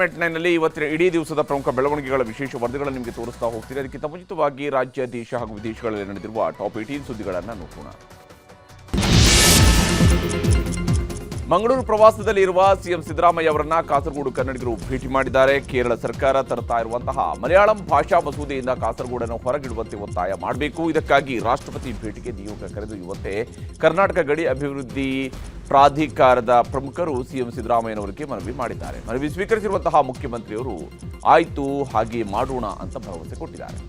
ಮೆಟ್ನಲ್ಲಿ ಇವತ್ತಿನ ಇಡೀ ದಿವಸದ ಪ್ರಮುಖ ಬೆಳವಣಿಗೆಗಳ ವಿಶೇಷ ವರದಿಗಳನ್ನು ನಿಮಗೆ ತೋರಿಸ್ತಾ ಹೋಗ್ತೀರಿ. ಅದಕ್ಕಿಂತ ಮುಂಚಿತವಾಗಿ ರಾಜ್ಯ, ದೇಶ ಹಾಗೂ ವಿದೇಶಗಳಲ್ಲಿ ನಡೆದಿರುವ ಟಾಪ್ 18 ಸುದ್ದಿಗಳನ್ನು ನೋಡೋಣ. ಮಂಗಳೂರು ಪ್ರವಾಸದಲ್ಲಿ ಇರುವ ಸಿಎಂ ಸಿದ್ದರಾಮಯ್ಯ ಅವರನ್ನ ಕಾಸರಗೋಡು ಕನ್ನಡಿಗರು ಭೇಟಿ ಮಾಡಿದ್ದಾರೆ. ಕೇರಳ ಸರ್ಕಾರ ತರ್ತಾ ಇರುವಂತಹ ಮಲಯಾಳಂ ಭಾಷಾ ಮಸೂದೆಯಿಂದ ಕಾಸರಗೋಡನ್ನು ಹೊರಗಿಡುವಂತೆ ಒತ್ತಾಯ ಮಾಡಬೇಕು. ಇದಕ್ಕಾಗಿ ರಾಷ್ಟ್ರಪತಿ ಭೇಟಿಗೆ ನಿಯೋಗ ಕರೆದು ಇವತ್ತೇ ಕರ್ನಾಟಕ ಗಡಿ ಅಭಿವೃದ್ಧಿ ಪ್ರಾಧಿಕಾರದ ಪ್ರಮುಖರು ಸಿಎಂ ಸಿದ್ದರಾಮಯ್ಯನವರಿಗೆ ಮನವಿ ಮಾಡಿದ್ದಾರೆ. ಮನವಿ ಸ್ವೀಕರಿಸಿರುವಂತಹ ಮುಖ್ಯಮಂತ್ರಿಯವರು ಆಯ್ತು ಹಾಗೆ ಮಾಡೋಣ ಅಂತ ಭರವಸೆ ಕೊಟ್ಟಿದ್ದಾರೆ.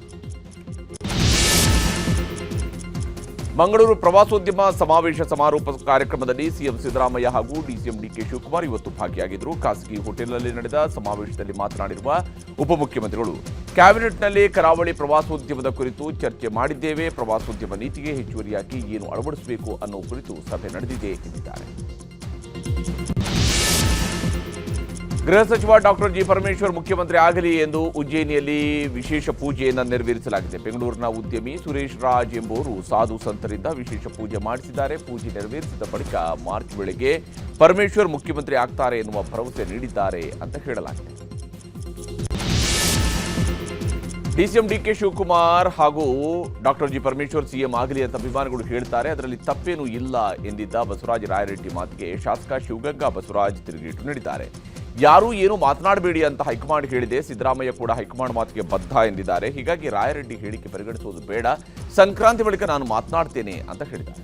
ಮಂಗಳೂರು ಪ್ರವಾಸೋದ್ಯಮ ಸಮಾವೇಶ ಸಮಾರೋಪ ಕಾರ್ಯಕ್ರಮದಲ್ಲಿ ಸಿಎಂ ಸಿದ್ದರಾಮಯ್ಯ ಹಾಗೂ ಡಿಸಿಎಂ ಡಿಕೆ ಶಿವಕುಮಾರ್ ಇವತ್ತು ಭಾಗಿಯಾಗಿದ್ದರು. ಖಾಸಗಿ ಹೋಟೆಲ್ನಲ್ಲಿ ನಡೆದ ಸಮಾವೇಶದಲ್ಲಿ ಮಾತನಾಡಿರುವ ಉಪಮುಖ್ಯಮಂತ್ರಿಗಳು, ಕ್ಯಾಬಿನೆಟ್ನಲ್ಲಿ ಕರಾವಳಿ ಪ್ರವಾಸೋದ್ಯಮದ ಕುರಿತು ಚರ್ಚೆ ಮಾಡಿದ್ದೇವೆ. ಪ್ರವಾಸೋದ್ಯಮ ನೀತಿಗೆ ಹೆಚ್ಚುವರಿಯಾಗಿ ಏನು ಅಳವಡಿಸಬೇಕು ಅನ್ನೋ ಕುರಿತು ಸಭೆ ನಡೆದಿದೆ ಎಂದಿದ್ದಾರೆ. ಗೃಹ ಸಚಿವ ಡಾಕ್ಟರ್ ಜಿ ಪರಮೇಶ್ವರ್ ಮುಖ್ಯಮಂತ್ರಿ ಆಗಲಿ ಎಂದು ಉಜ್ಜಯಿನಿಯಲ್ಲಿ ವಿಶೇಷ ಪೂಜೆಯನ್ನು ನೆರವೇರಿಸಲಾಗಿದೆ. ಬೆಂಗಳೂರಿನ ಉದ್ಯಮಿ ಸುರೇಶ್ ರಾಜ್ ಎಂಬುವರು ಸಾಧು ಸಂತರಿಂದ ವಿಶೇಷ ಪೂಜೆ ಮಾಡಿಸಿದ್ದಾರೆ. ಪೂಜೆ ನೆರವೇರಿಸಿದ ಬಳಿಕ ಮಾರ್ಚ್ ವೇಳೆಗೆ ಪರಮೇಶ್ವರ್ ಮುಖ್ಯಮಂತ್ರಿ ಆಗ್ತಾರೆ ಎನ್ನುವ ಭರವಸೆ ನೀಡಿದ್ದಾರೆ ಅಂತ ಹೇಳಲಾಗಿದೆ. ಡಿಸಿಎಂ ಡಿಕೆ ಶಿವಕುಮಾರ್ ಹಾಗೂ ಡಾಕ್ಟರ್ ಜಿ ಪರಮೇಶ್ವರ್ ಸಿಎಂ ಆಗಲಿ ಅಂತ ಅಭಿಮಾನಿಗಳು ಹೇಳ್ತಾರೆ. ಅದರಲ್ಲಿ ತಪ್ಪೇನೂ ಇಲ್ಲ ಎಂದಿದ್ದ ಬಸವರಾಜ ರಾಯರೆಡ್ಡಿ ಮಾತಿಗೆ ಶಾಸಕ ಶಿವಗಂಗಾ ಬಸವರಾಜ್ ತಿರುಗೇಟು ನೀಡಿದ್ದಾರೆ. ಯಾರೂ ಏನೂ ಮಾತನಾಡಬೇಡಿ ಅಂತ ಹೈಕಮಾಂಡ್ ಹೇಳಿದೆ. ಸಿದ್ದರಾಮಯ್ಯ ಕೂಡ ಹೈಕಮಾಂಡ್ ಮಾತಿಗೆ ಬದ್ಧ ಎಂದಿದ್ದಾರೆ. ಹೀಗಾಗಿ ರಾಯರೆಡ್ಡಿ ಹೇಳಿಕೆ ಪರಿಗಣಿಸುವುದು ಬೇಡ, ಸಂಕ್ರಾಂತಿ ಬಳಿಕ ನಾನು ಮಾತನಾಡ್ತೇನೆ ಅಂತ ಹೇಳಿದ್ದಾರೆ.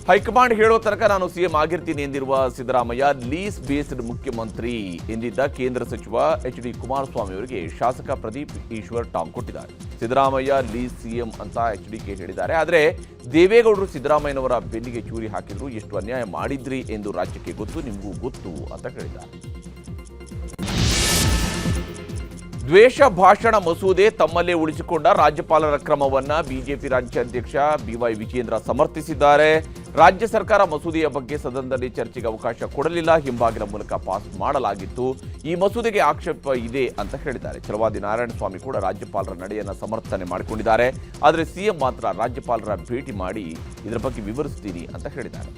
ಹೈಕಮಾಂಡ್ ಹೇಳೋ ತನಕ ನಾನು ಸಿಎಂ ಆಗಿರ್ತೀನಿ ಎಂದಿರುವ ಸಿದ್ದರಾಮಯ್ಯ ಲೀಸ್ ಬೇಸ್ಡ್ ಮುಖ್ಯಮಂತ್ರಿ ಎಂದಿದ್ದ ಕೇಂದ್ರ ಸಚಿವ ಎಚ್.ಡಿ. ಕುಮಾರಸ್ವಾಮಿ ಅವರಿಗೆ ಶಾಸಕ ಪ್ರದೀಪ್ ಈಶ್ವರ್ ಟಾಂಗ್ ಕೊಟ್ಟಿದ್ದಾರೆ. ಸಿದ್ದರಾಮಯ್ಯ ಲೀಸ್ ಸಿಎಂ ಅಂತ ಎಚ್.ಡಿ.ಕೆ ಹೇಳಿದ್ದಾರೆ. ಆದರೆ ದೇವೇಗೌಡರು ಸಿದ್ದರಾಮಯ್ಯನವರ ಬೆನ್ನಿಗೆ ಚೂರಿ ಹಾಕಿದ್ರು, ಎಷ್ಟು ಅನ್ಯಾಯ ಮಾಡಿದ್ರಿ ಎಂದು ರಾಜ್ಯಕ್ಕೆ ಗೊತ್ತು, ನಿಮಗೂ ಗೊತ್ತು ಅಂತ ಹೇಳಿದ್ದಾರೆ. ದ್ವೇಷ ಭಾಷಣ ಮಸೂದೆ ತಮ್ಮಲ್ಲೇ ಉಳಿಸಿಕೊಂಡ ರಾಜ್ಯಪಾಲರ ಕ್ರಮವನ್ನು ಬಿಜೆಪಿ ರಾಜ್ಯಾಧ್ಯಕ್ಷ ಬಿವೈ ವಿಜೇಂದ್ರ ಸಮರ್ಥಿಸಿದ್ದಾರೆ. ರಾಜ್ಯ ಸರ್ಕಾರ ಮಸೂದೆಯ ಬಗ್ಗೆ ಸದನದಲ್ಲಿ ಚರ್ಚೆಗೆ ಅವಕಾಶ ಕೊಡಲಿಲ್ಲ, ಹಿಂಬಾಗಿಲ ಮೂಲಕ ಪಾಸ್ ಮಾಡಲಾಗಿತ್ತು. ಈ ಮಸೂದೆಗೆ ಆಕ್ಷೇಪ ಇದೆ ಅಂತ ಹೇಳಿದ್ದಾರೆ. ಛಲವಾದಿ ನಾರಾಯಣಸ್ವಾಮಿ ಕೂಡ ರಾಜ್ಯಪಾಲರ ನಡೆಯನ್ನು ಸಮರ್ಥನೆ ಮಾಡಿಕೊಂಡಿದ್ದಾರೆ. ಆದರೆ ಸಿಎಂ ಮಾತ್ರ ರಾಜ್ಯಪಾಲರ ಭೇಟಿ ಮಾಡಿ ಇದರ ಬಗ್ಗೆ ವಿವರಿಸ್ತೀನಿ ಅಂತ ಹೇಳಿದ್ದಾರೆ.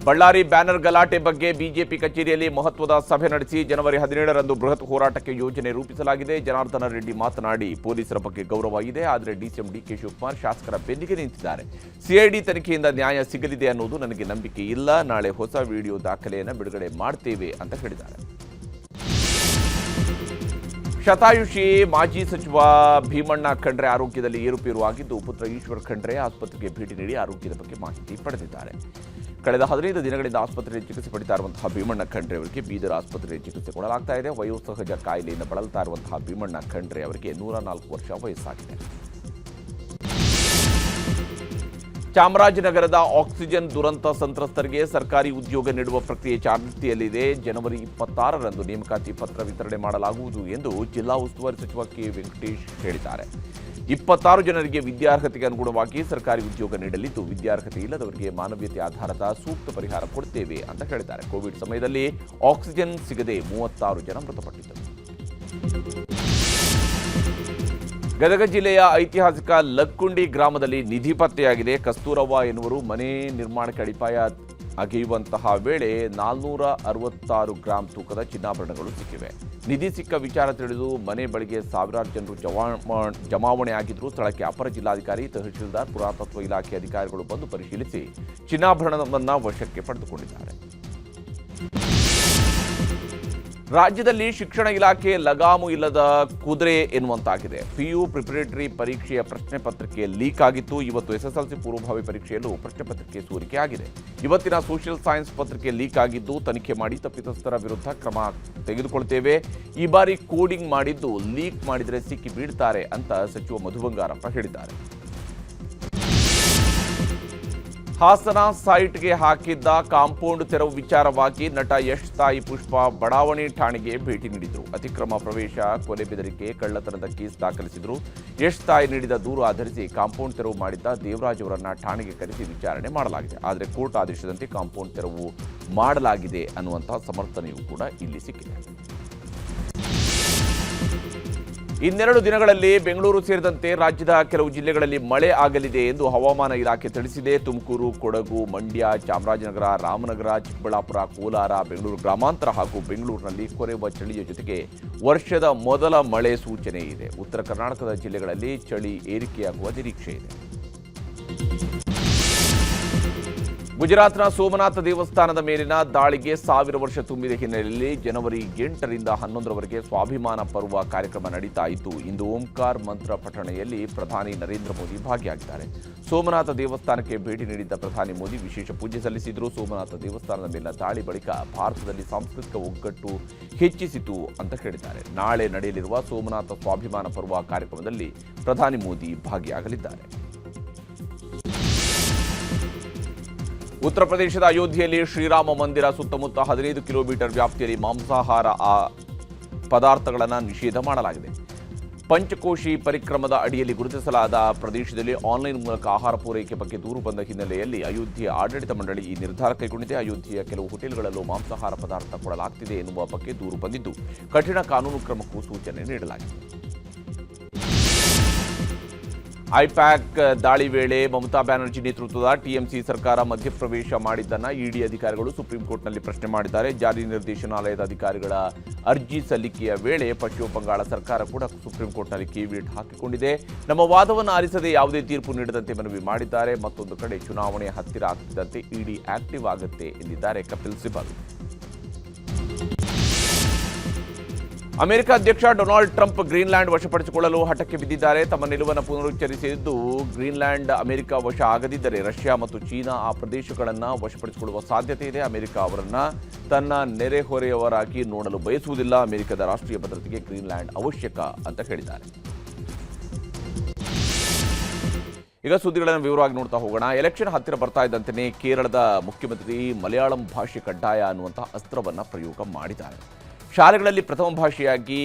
ಬಳ್ಳಾರಿ ಬ್ಯಾನರ್ ಗಲಾಟೆ ಬಗ್ಗೆ ಬಿಜೆಪಿ ಕಚೇರಿಯಲ್ಲಿ ಮಹತ್ವದ ಸಭೆ ನಡೆಸಿ ಜನವರಿ 17ರಂದು ಬೃಹತ್ ಹೋರಾಟಕ್ಕೆ ಯೋಜನೆ ರೂಪಿಸಲಾಗಿದೆ. ಜನಾರ್ದನ ರೆಡ್ಡಿ ಮಾತನಾಡಿ, ಪೊಲೀಸರ ಬಗ್ಗೆ ಗೌರವ ಇದೆ, ಆದರೆ ಡಿಸಿಎಂ ಡಿಕೆ ಶಿವಕುಮಾರ್ ಶಾಸಕರ ಬೆನ್ನಿಗೆ ನಿಂತಿದ್ದಾರೆ. ಸಿಐಡಿ ತನಿಖೆಯಿಂದ ನ್ಯಾಯ ಸಿಗಲಿದೆ ಅನ್ನೋದು ನನಗೆ ನಂಬಿಕೆ ಇಲ್ಲ. ನಾಳೆ ಹೊಸ ವಿಡಿಯೋ ದಾಖಲೆಯನ್ನು ಬಿಡುಗಡೆ ಮಾಡ್ತೇವೆ ಅಂತ ಹೇಳಿದ್ದಾರೆ. ಶತಾಯುಷಿ ಮಾಜಿ ಸಚಿವ ಭೀಮಣ್ಣ ಖಂಡ್ರೆ ಆರೋಗ್ಯದಲ್ಲಿ ಏರುಪೇರು ಆಗಿದ್ದು, ಪುತ್ರ ಈಶ್ವರ್ ಖಂಡ್ರೆ ಆಸ್ಪತ್ರೆಗೆ ಭೇಟಿ ನೀಡಿ ಆರೋಗ್ಯದ ಬಗ್ಗೆ ಮಾಹಿತಿ ಪಡೆದಿದ್ದಾರೆ. ಕಳೆದ 15 ದಿನಗಳಿಂದ ಆಸ್ಪತ್ರೆಯಲ್ಲಿ ಚಿಕಿತ್ಸೆ ಪಡಿತಾ ಇರುವಂತಹ ಭೀಮಣ್ಣ ಖಂಡ್ರೆ ಅವರಿಗೆ ಬೀದರ್ ಆಸ್ಪತ್ರೆಯಲ್ಲಿ ಚಿಕಿತ್ಸೆ ಕೊಡಲಾಗ್ತಾ ಇದೆ. ವಯೋಸಹಜ ಕಾಯಿಲೆಯಿಂದ ಬಳಲ್ತಾ ಇರುವಂತಹ ಭೀಮಣ್ಣ ಖಂಡ್ರೆ ಅವರಿಗೆ 104 ವರ್ಷ ವಯಸ್ಸಾಗಿದೆ. ಚಾಮರಾಜನಗರದ ಆಕ್ಸಿಜನ್ ದುರಂತ ಸಂತ್ರಸ್ತರಿಗೆ ಸರ್ಕಾರಿ ಉದ್ಯೋಗ ನೀಡುವ ಪ್ರಕ್ರಿಯೆ ಚಾಲ್ತಿಯಲ್ಲಿದೆ. ಜನವರಿ 26ರಂದು ನೇಮಕಾತಿ ಪತ್ರ ವಿತರಣೆ ಮಾಡಲಾಗುವುದು ಎಂದು ಜಿಲ್ಲಾ ಉಸ್ತುವಾರಿ ಸಚಿವ ಕೆ ವೆಂಕಟೇಶ್ ಹೇಳಿದ್ದಾರೆ. 26 ಜನರಿಗೆ ವಿದ್ಯಾರ್ಹತೆಗೆ ಅನುಗುಣವಾಗಿ ಸರ್ಕಾರಿ ಉದ್ಯೋಗ ನೀಡಲಿದ್ದು, ವಿದ್ಯಾರ್ಹತೆ ಇಲ್ಲದವರಿಗೆ ಮಾನವೀಯತೆ ಆಧಾರದ ಸೂಕ್ತ ಪರಿಹಾರ ಕೊಡುತ್ತೇವೆ ಅಂತ ಹೇಳಿದ್ದಾರೆ. ಕೋವಿಡ್ ಸಮಯದಲ್ಲಿ ಆಕ್ಸಿಜನ್ ಸಿಗದೆ 36 ಜನ ಮೃತಪಟ್ಟಿದ್ದರು. ಗದಗ ಜಿಲ್ಲೆಯ ಐತಿಹಾಸಿಕ ಲಕ್ಕುಂಡಿ ಗ್ರಾಮದಲ್ಲಿ ನಿಧಿ ಪತ್ತೆಯಾಗಿದೆ. ಕಸ್ತೂರವ್ವ ಎನ್ನುವರು ಮನೆ ನಿರ್ಮಾಣಕ್ಕೆ ಅಡಿಪಾಯ ಅಗೆಯುವಂತಹ ವೇಳೆ 466 ಗ್ರಾಂ ತೂಕದ ಚಿನ್ನಾಭರಣಗಳು ಸಿಕ್ಕಿವೆ. ನಿಧಿ ಸಿಕ್ಕ ವಿಚಾರ ತಿಳಿದು ಮನೆ ಬಳಿಗೆ ಸಾವಿರಾರು ಜನರು ಜಮಾವಣೆ ಆಗಿದ್ರು. ಸ್ಥಳಕ್ಕೆ ಅಪರ ಜಿಲ್ಲಾಧಿಕಾರಿ, ತಹಶೀಲ್ದಾರ್, ಪುರಾತತ್ವ ಇಲಾಖೆ ಅಧಿಕಾರಿಗಳು ಬಂದು ಪರಿಶೀಲಿಸಿ ಚಿನ್ನಾಭರಣವನ್ನು ವಶಕ್ಕೆ ಪಡೆದುಕೊಂಡಿದ್ದಾರೆ. ರಾಜ್ಯದಲ್ಲಿ ಶಿಕ್ಷಣ ಇಲಾಖೆ ಲಗಾಮು ಇಲ್ಲದ ಕುದುರೆ ಎನ್ನುವಂತಾಗಿದೆ. ಪಿಯು ಪ್ರಿಪರೇಟರಿ ಪರೀಕ್ಷೆಯ ಪ್ರಶ್ನೆ ಪತ್ರಿಕೆ ಲೀಕ್ ಆಗಿತ್ತು. ಇವತ್ತು ಎಸ್ಎಸ್ಎಲ್ಸಿ ಪೂರ್ವಭಾವಿ ಪರೀಕ್ಷೆಯಲ್ಲೂ ಪ್ರಶ್ನೆ ಪತ್ರಿಕೆ ಸೋರಿಕೆ ಆಗಿದೆ. ಇವತ್ತಿನ ಸೋಷಿಯಲ್ ಸೈನ್ಸ್ ಪತ್ರಿಕೆ ಲೀಕ್ ಆಗಿದ್ದು, ತನಿಖೆ ಮಾಡಿ ತಪ್ಪಿತಸ್ಥರ ವಿರುದ್ಧ ಕ್ರಮ ತೆಗೆದುಕೊಳ್ತೇವೆ. ಈ ಬಾರಿ ಕೋಡಿಂಗ್ ಮಾಡಿದ್ದು ಲೀಕ್ ಮಾಡಿದರೆ ಸಿಕ್ಕಿ ಬೀಳ್ತಾರೆ ಅಂತ ಸಚಿವ ಮಧು ಬಂಗಾರಪ್ಪ ಹೇಳಿದ್ದಾರೆ. ಹಾಸನ ಸೈಟ್ಗೆ ಹಾಕಿದ್ದ ಕಾಂಪೌಂಡ್ ತೆರವು ವಿಚಾರವಾಗಿ ನಟ ಯಶ್ ತಾಯಿ ಪುಷ್ಪ ಬಡಾವಣೆ ಠಾಣೆಗೆ ಭೇಟಿ ನೀಡಿದರು. ಅತಿಕ್ರಮ ಪ್ರವೇಶ, ಕೊಲೆ ಬೆದರಿಕೆ, ಕಳ್ಳತನದ ಕೇಸ್ ದಾಖಲಿಸಿದರು. ಯಶ್ ತಾಯಿ ನೀಡಿದ ದೂರು ಆಧರಿಸಿ ಕಾಂಪೌಂಡ್ ತೆರವು ಮಾಡಿದ್ದ ದೇವರಾಜ್ ಅವರನ್ನ ಠಾಣೆಗೆ ಕರೆಸಿ ವಿಚಾರಣೆ ಮಾಡಲಾಗಿದೆ. ಆದರೆ ಕೋರ್ಟ್ ಆದೇಶದಂತೆ ಕಾಂಪೌಂಡ್ ತೆರವು ಮಾಡಲಾಗಿದೆ ಅನ್ನುವಂತಹ ಸಮರ್ಥನೆಯೂ ಕೂಡ ಇಲ್ಲಿ ಸಿಕ್ಕಿದೆ. ಇನ್ನೆರಡು ದಿನಗಳಲ್ಲಿ ಬೆಂಗಳೂರು ಸೇರಿದಂತೆ ರಾಜ್ಯದ ಕೆಲವು ಜಿಲ್ಲೆಗಳಲ್ಲಿ ಮಳೆ ಆಗಲಿದೆ ಎಂದು ಹವಾಮಾನ ಇಲಾಖೆ ತಿಳಿಸಿದೆ. ತುಮಕೂರು, ಕೊಡಗು, ಮಂಡ್ಯ, ಚಾಮರಾಜನಗರ, ರಾಮನಗರ, ಚಿಕ್ಕಬಳ್ಳಾಪುರ, ಕೋಲಾರ, ಬೆಂಗಳೂರು ಗ್ರಾಮಾಂತರ ಹಾಗೂ ಬೆಂಗಳೂರಿನಲ್ಲಿ ಕೊರೆಯುವ ಚಳಿಯ ಜೊತೆಗೆ ವರ್ಷದ ಮೊದಲ ಮಳೆ ಸೂಚನೆ ಇದೆ. ಉತ್ತರ ಕರ್ನಾಟಕದ ಜಿಲ್ಲೆಗಳಲ್ಲಿ ಚಳಿ ಏರಿಕೆಯಾಗುವ ನಿರೀಕ್ಷೆ ಇದೆ. ಗುಜರಾತ್ನ ಸೋಮನಾಥ ದೇವಸ್ಥಾನದ ಮೇಲಿನ ದಾಳಿಗೆ 1000 ವರ್ಷ ತುಂಬಿದ ಹಿನ್ನೆಲೆಯಲ್ಲಿ ಜನವರಿ 8ರಿಂದ 11ರವರೆಗೆ ಸ್ವಾಭಿಮಾನ ಪರ್ವ ಕಾರ್ಯಕ್ರಮ ನಡೀತಾ ಇದ್ದು, ಇಂದು ಓಂಕಾರ್ ಮಂತ್ರ ಪಠಣೆಯಲ್ಲಿ ಪ್ರಧಾನಿ ನರೇಂದ್ರ ಮೋದಿ ಭಾಗಿಯಾಗಿದ್ದಾರೆ. ಸೋಮನಾಥ ದೇವಸ್ಥಾನಕ್ಕೆ ಭೇಟಿ ನೀಡಿದ್ದ ಪ್ರಧಾನಿ ಮೋದಿ ವಿಶೇಷ ಪೂಜೆ ಸಲ್ಲಿಸಿದರು. ಸೋಮನಾಥ ದೇವಸ್ಥಾನದ ಮೇಲಿನ ದಾಳಿ ಬಳಿಕ ಭಾರತದಲ್ಲಿ ಸಾಂಸ್ಕೃತಿಕ ಒಗ್ಗಟ್ಟು ಹೆಚ್ಚಿಸಿತು ಅಂತ ಹೇಳಿದ್ದಾರೆ. ನಾಳೆ ನಡೆಯಲಿರುವ ಸೋಮನಾಥ ಸ್ವಾಭಿಮಾನ ಪರ್ವ ಕಾರ್ಯಕ್ರಮದಲ್ಲಿ ಪ್ರಧಾನಿ ಮೋದಿ ಭಾಗಿಯಾಗಲಿದ್ದಾರೆ. ಉತ್ತರ ಪ್ರದೇಶದ ಅಯೋಧ್ಯೆಯಲ್ಲಿ ಶ್ರೀರಾಮ ಮಂದಿರ ಸುತ್ತಮುತ್ತ 15 ಕಿಲೋಮೀಟರ್ ವ್ಯಾಪ್ತಿಯಲ್ಲಿ ಮಾಂಸಾಹಾರ ಪದಾರ್ಥಗಳನ್ನು ನಿಷೇಧ ಮಾಡಲಾಗಿದೆ. ಪಂಚಕೋಶಿ ಪರಿಕ್ರಮದ ಅಡಿಯಲ್ಲಿ ಗುರುತಿಸಲಾದ ಪ್ರದೇಶದಲ್ಲಿ ಆನ್ಲೈನ್ ಮೂಲಕ ಆಹಾರ ಪೂರೈಕೆ ಬಗ್ಗೆ ದೂರು ಬಂದ ಹಿನ್ನೆಲೆಯಲ್ಲಿ ಅಯೋಧ್ಯೆಯ ಆಡಳಿತ ಮಂಡಳಿ ಈ ನಿರ್ಧಾರ ಕೈಗೊಂಡಿದೆ. ಅಯೋಧ್ಯೆಯ ಕೆಲವು ಹೋಟೆಲ್ಗಳಲ್ಲೂ ಮಾಂಸಾಹಾರ ಪದಾರ್ಥ ಕೊಡಲಾಗ್ತಿದೆ ಎನ್ನುವ ಬಗ್ಗೆ ದೂರು ಬಂದಿದ್ದು, ಕಠಿಣ ಕಾನೂನು ಕ್ರಮಕ್ಕೂ ಸೂಚನೆ ನೀಡಲಾಗಿದೆ. ಐಪ್ಯಾಕ್ ದಾಳಿ ವೇಳೆ ಮಮತಾ ಬ್ಯಾನರ್ಜಿ ನೇತೃತ್ವದ ಟಿಎಂಸಿ ಸರ್ಕಾರ ಮಧ್ಯಪ್ರವೇಶ ಮಾಡಿದ್ದನ್ನು ಇಡಿ ಅಧಿಕಾರಿಗಳು ಸುಪ್ರೀಂ ಕೋರ್ಟ್ನಲ್ಲಿ ಪ್ರಶ್ನೆ ಮಾಡಿದ್ದಾರೆ. ಜಾರಿ ನಿರ್ದೇಶನಾಲಯದ ಅಧಿಕಾರಿಗಳ ಅರ್ಜಿ ಸಲ್ಲಿಕೆಯ ವೇಳೆ ಪಶ್ಚಿಮ ಬಂಗಾಳ ಸರ್ಕಾರ ಕೂಡ ಸುಪ್ರೀಂ ಕೋರ್ಟ್ನಲ್ಲಿ ಕೇವಿಯಟ್ ಹಾಕಿಕೊಂಡಿದೆ. ನಮ್ಮ ವಾದವನ್ನು ಆಲಿಸದೆ ಯಾವುದೇ ತೀರ್ಪು ನೀಡದಂತೆ ಮನವಿ ಮಾಡಿದ್ದಾರೆ. ಮತ್ತೊಂದು ಕಡೆ ಚುನಾವಣೆ ಹತ್ತಿರ ಆಗ್ತಿದ್ದಂತೆ ಇಡಿ ಆಕ್ಟಿವ್ ಆಗುತ್ತೆ ಎಂದಿದ್ದಾರೆ ಕಪಿಲ್ ಸಿಬಲ್. ಅಮೆರಿಕ ಅಧ್ಯಕ್ಷ ಡೊನಾಲ್ಡ್ ಟ್ರಂಪ್ ಗ್ರೀನ್ಲ್ಯಾಂಡ್ ವಶಪಡಿಸಿಕೊಳ್ಳಲು ಹಠಕ್ಕೆ ಬಿದ್ದಿದ್ದಾರೆ. ತಮ್ಮ ನಿಲುವನ್ನು ಪುನರುಚ್ಚರಿಸಿದ್ದು, ಗ್ರೀನ್ಲ್ಯಾಂಡ್ ಅಮೆರಿಕ ವಶ ಆಗದಿದ್ದರೆ ರಷ್ಯಾ ಮತ್ತು ಚೀನಾ ಆ ಪ್ರದೇಶಗಳನ್ನು ವಶಪಡಿಸಿಕೊಳ್ಳುವ ಸಾಧ್ಯತೆ ಇದೆ. ಅಮೆರಿಕ ಅವರನ್ನು ತನ್ನ ನೆರೆಹೊರೆಯವರಾಗಿ ನೋಡಲು ಬಯಸುವುದಿಲ್ಲ. ಅಮೆರಿಕದ ರಾಷ್ಟ್ರೀಯ ಭದ್ರತೆಗೆ ಗ್ರೀನ್ಲ್ಯಾಂಡ್ ಅವಶ್ಯಕ ಅಂತ ಹೇಳಿದ್ದಾರೆ. ಈಗ ಸುದ್ದಿಗಳನ್ನು ವಿವರವಾಗಿ ನೋಡ್ತಾ ಹೋಗೋಣ. ಎಲೆಕ್ಷನ್ ಹತ್ತಿರ ಬರ್ತಾ ಇದ್ದಂತೆಯೇ ಕೇರಳದ ಮುಖ್ಯಮಂತ್ರಿ ಮಲಯಾಳಂ ಭಾಷೆ ಕಡ್ಡಾಯ ಅನ್ನುವಂತಹ ಅಸ್ತ್ರವನ್ನು ಪ್ರಯೋಗ ಮಾಡಿದ್ದಾರೆ. ಶಾಲೆಗಳಲ್ಲಿ ಪ್ರಥಮ ಭಾಷೆಯಾಗಿ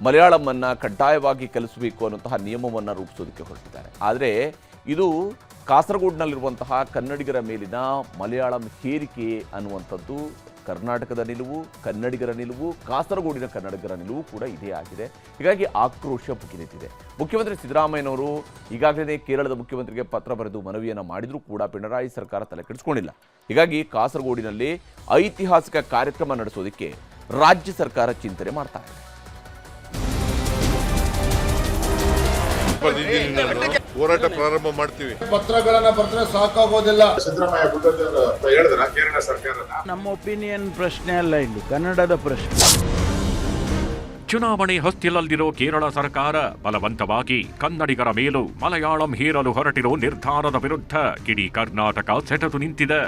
ಮಲಯಾಳಮನ್ನು ಕಡ್ಡಾಯವಾಗಿ ಕಲಿಸಬೇಕು ಅನ್ನುವಂತಹ ನಿಯಮವನ್ನು ರೂಪಿಸೋದಕ್ಕೆ ಹೊರಟಿದ್ದಾರೆ. ಆದರೆ ಇದು ಕಾಸರಗೋಡಿನಲ್ಲಿರುವಂತಹ ಕನ್ನಡಿಗರ ಮೇಲಿನ ಮಲಯಾಳಂ ಹೇರಿಕೆ ಅನ್ನುವಂಥದ್ದು ಕರ್ನಾಟಕದ ನಿಲುವು, ಕನ್ನಡಿಗರ ನಿಲುವು, ಕಾಸರಗೋಡಿನ ಕನ್ನಡಿಗರ ನಿಲುವು ಕೂಡ ಇದೇ ಆಗಿದೆ. ಹೀಗಾಗಿ ಆಕ್ರೋಶ ಭುಗಿಲೆದ್ದಿದೆ. ಮುಖ್ಯಮಂತ್ರಿ ಸಿದ್ದರಾಮಯ್ಯನವರು ಈಗಾಗಲೇ ಕೇರಳದ ಮುಖ್ಯಮಂತ್ರಿಗೆ ಪತ್ರ ಬರೆದು ಮನವಿಯನ್ನು ಮಾಡಿದರೂ ಕೂಡ ಪಿಣರಾಯಿ ಸರ್ಕಾರ ತಲೆ ಕೆಡಿಸಿಕೊಂಡಿಲ್ಲ. ಹೀಗಾಗಿ ಕಾಸರಗೋಡಿನಲ್ಲಿ ಐತಿಹಾಸಿಕ ಕಾರ್ಯಕ್ರಮ ನಡೆಸೋದಕ್ಕೆ ರಾಜ್ಯ ಸರ್ಕಾರ ಚಿಂತನೆ ಮಾಡ್ತಾ ಇದೆ. ಹೋರಾಟ ಪ್ರಾರಂಭ ಮಾಡ್ತೀವಿ. ಪತ್ರಗಳನ್ನ ಬರೆದ್ರೆ ಸಾಕಾಗೋದಿಲ್ಲ. ಸಿದ್ದರಾಮಯ್ಯ ಹೇಳಿದ್ರ ಕೇರಳ ಸರ್ಕಾರ ನಮ್ಮ ಒಪಿನಿಯನ್ ಪ್ರಶ್ನೆ ಅಲ್ಲ, ಇಲ್ಲಿ ಕನ್ನಡದ ಪ್ರಶ್ನೆ. ಚುನಾವಣೆ ಹೊಸ್ತಿಲಲ್ಲಿರೋ ಕೇರಳ ಸರ್ಕಾರ ಬಲವಂತವಾಗಿ ಕನ್ನಡಿಗರ ಮೇಲೂ ಮಲಯಾಳಂ ಹೇರಲು ಹೊರಟಿರೋ ನಿರ್ಧಾರದ ವಿರುದ್ಧ ಇಡೀ ಕರ್ನಾಟಕ ಸೆಟೆದು ನಿಂತಿದೆ.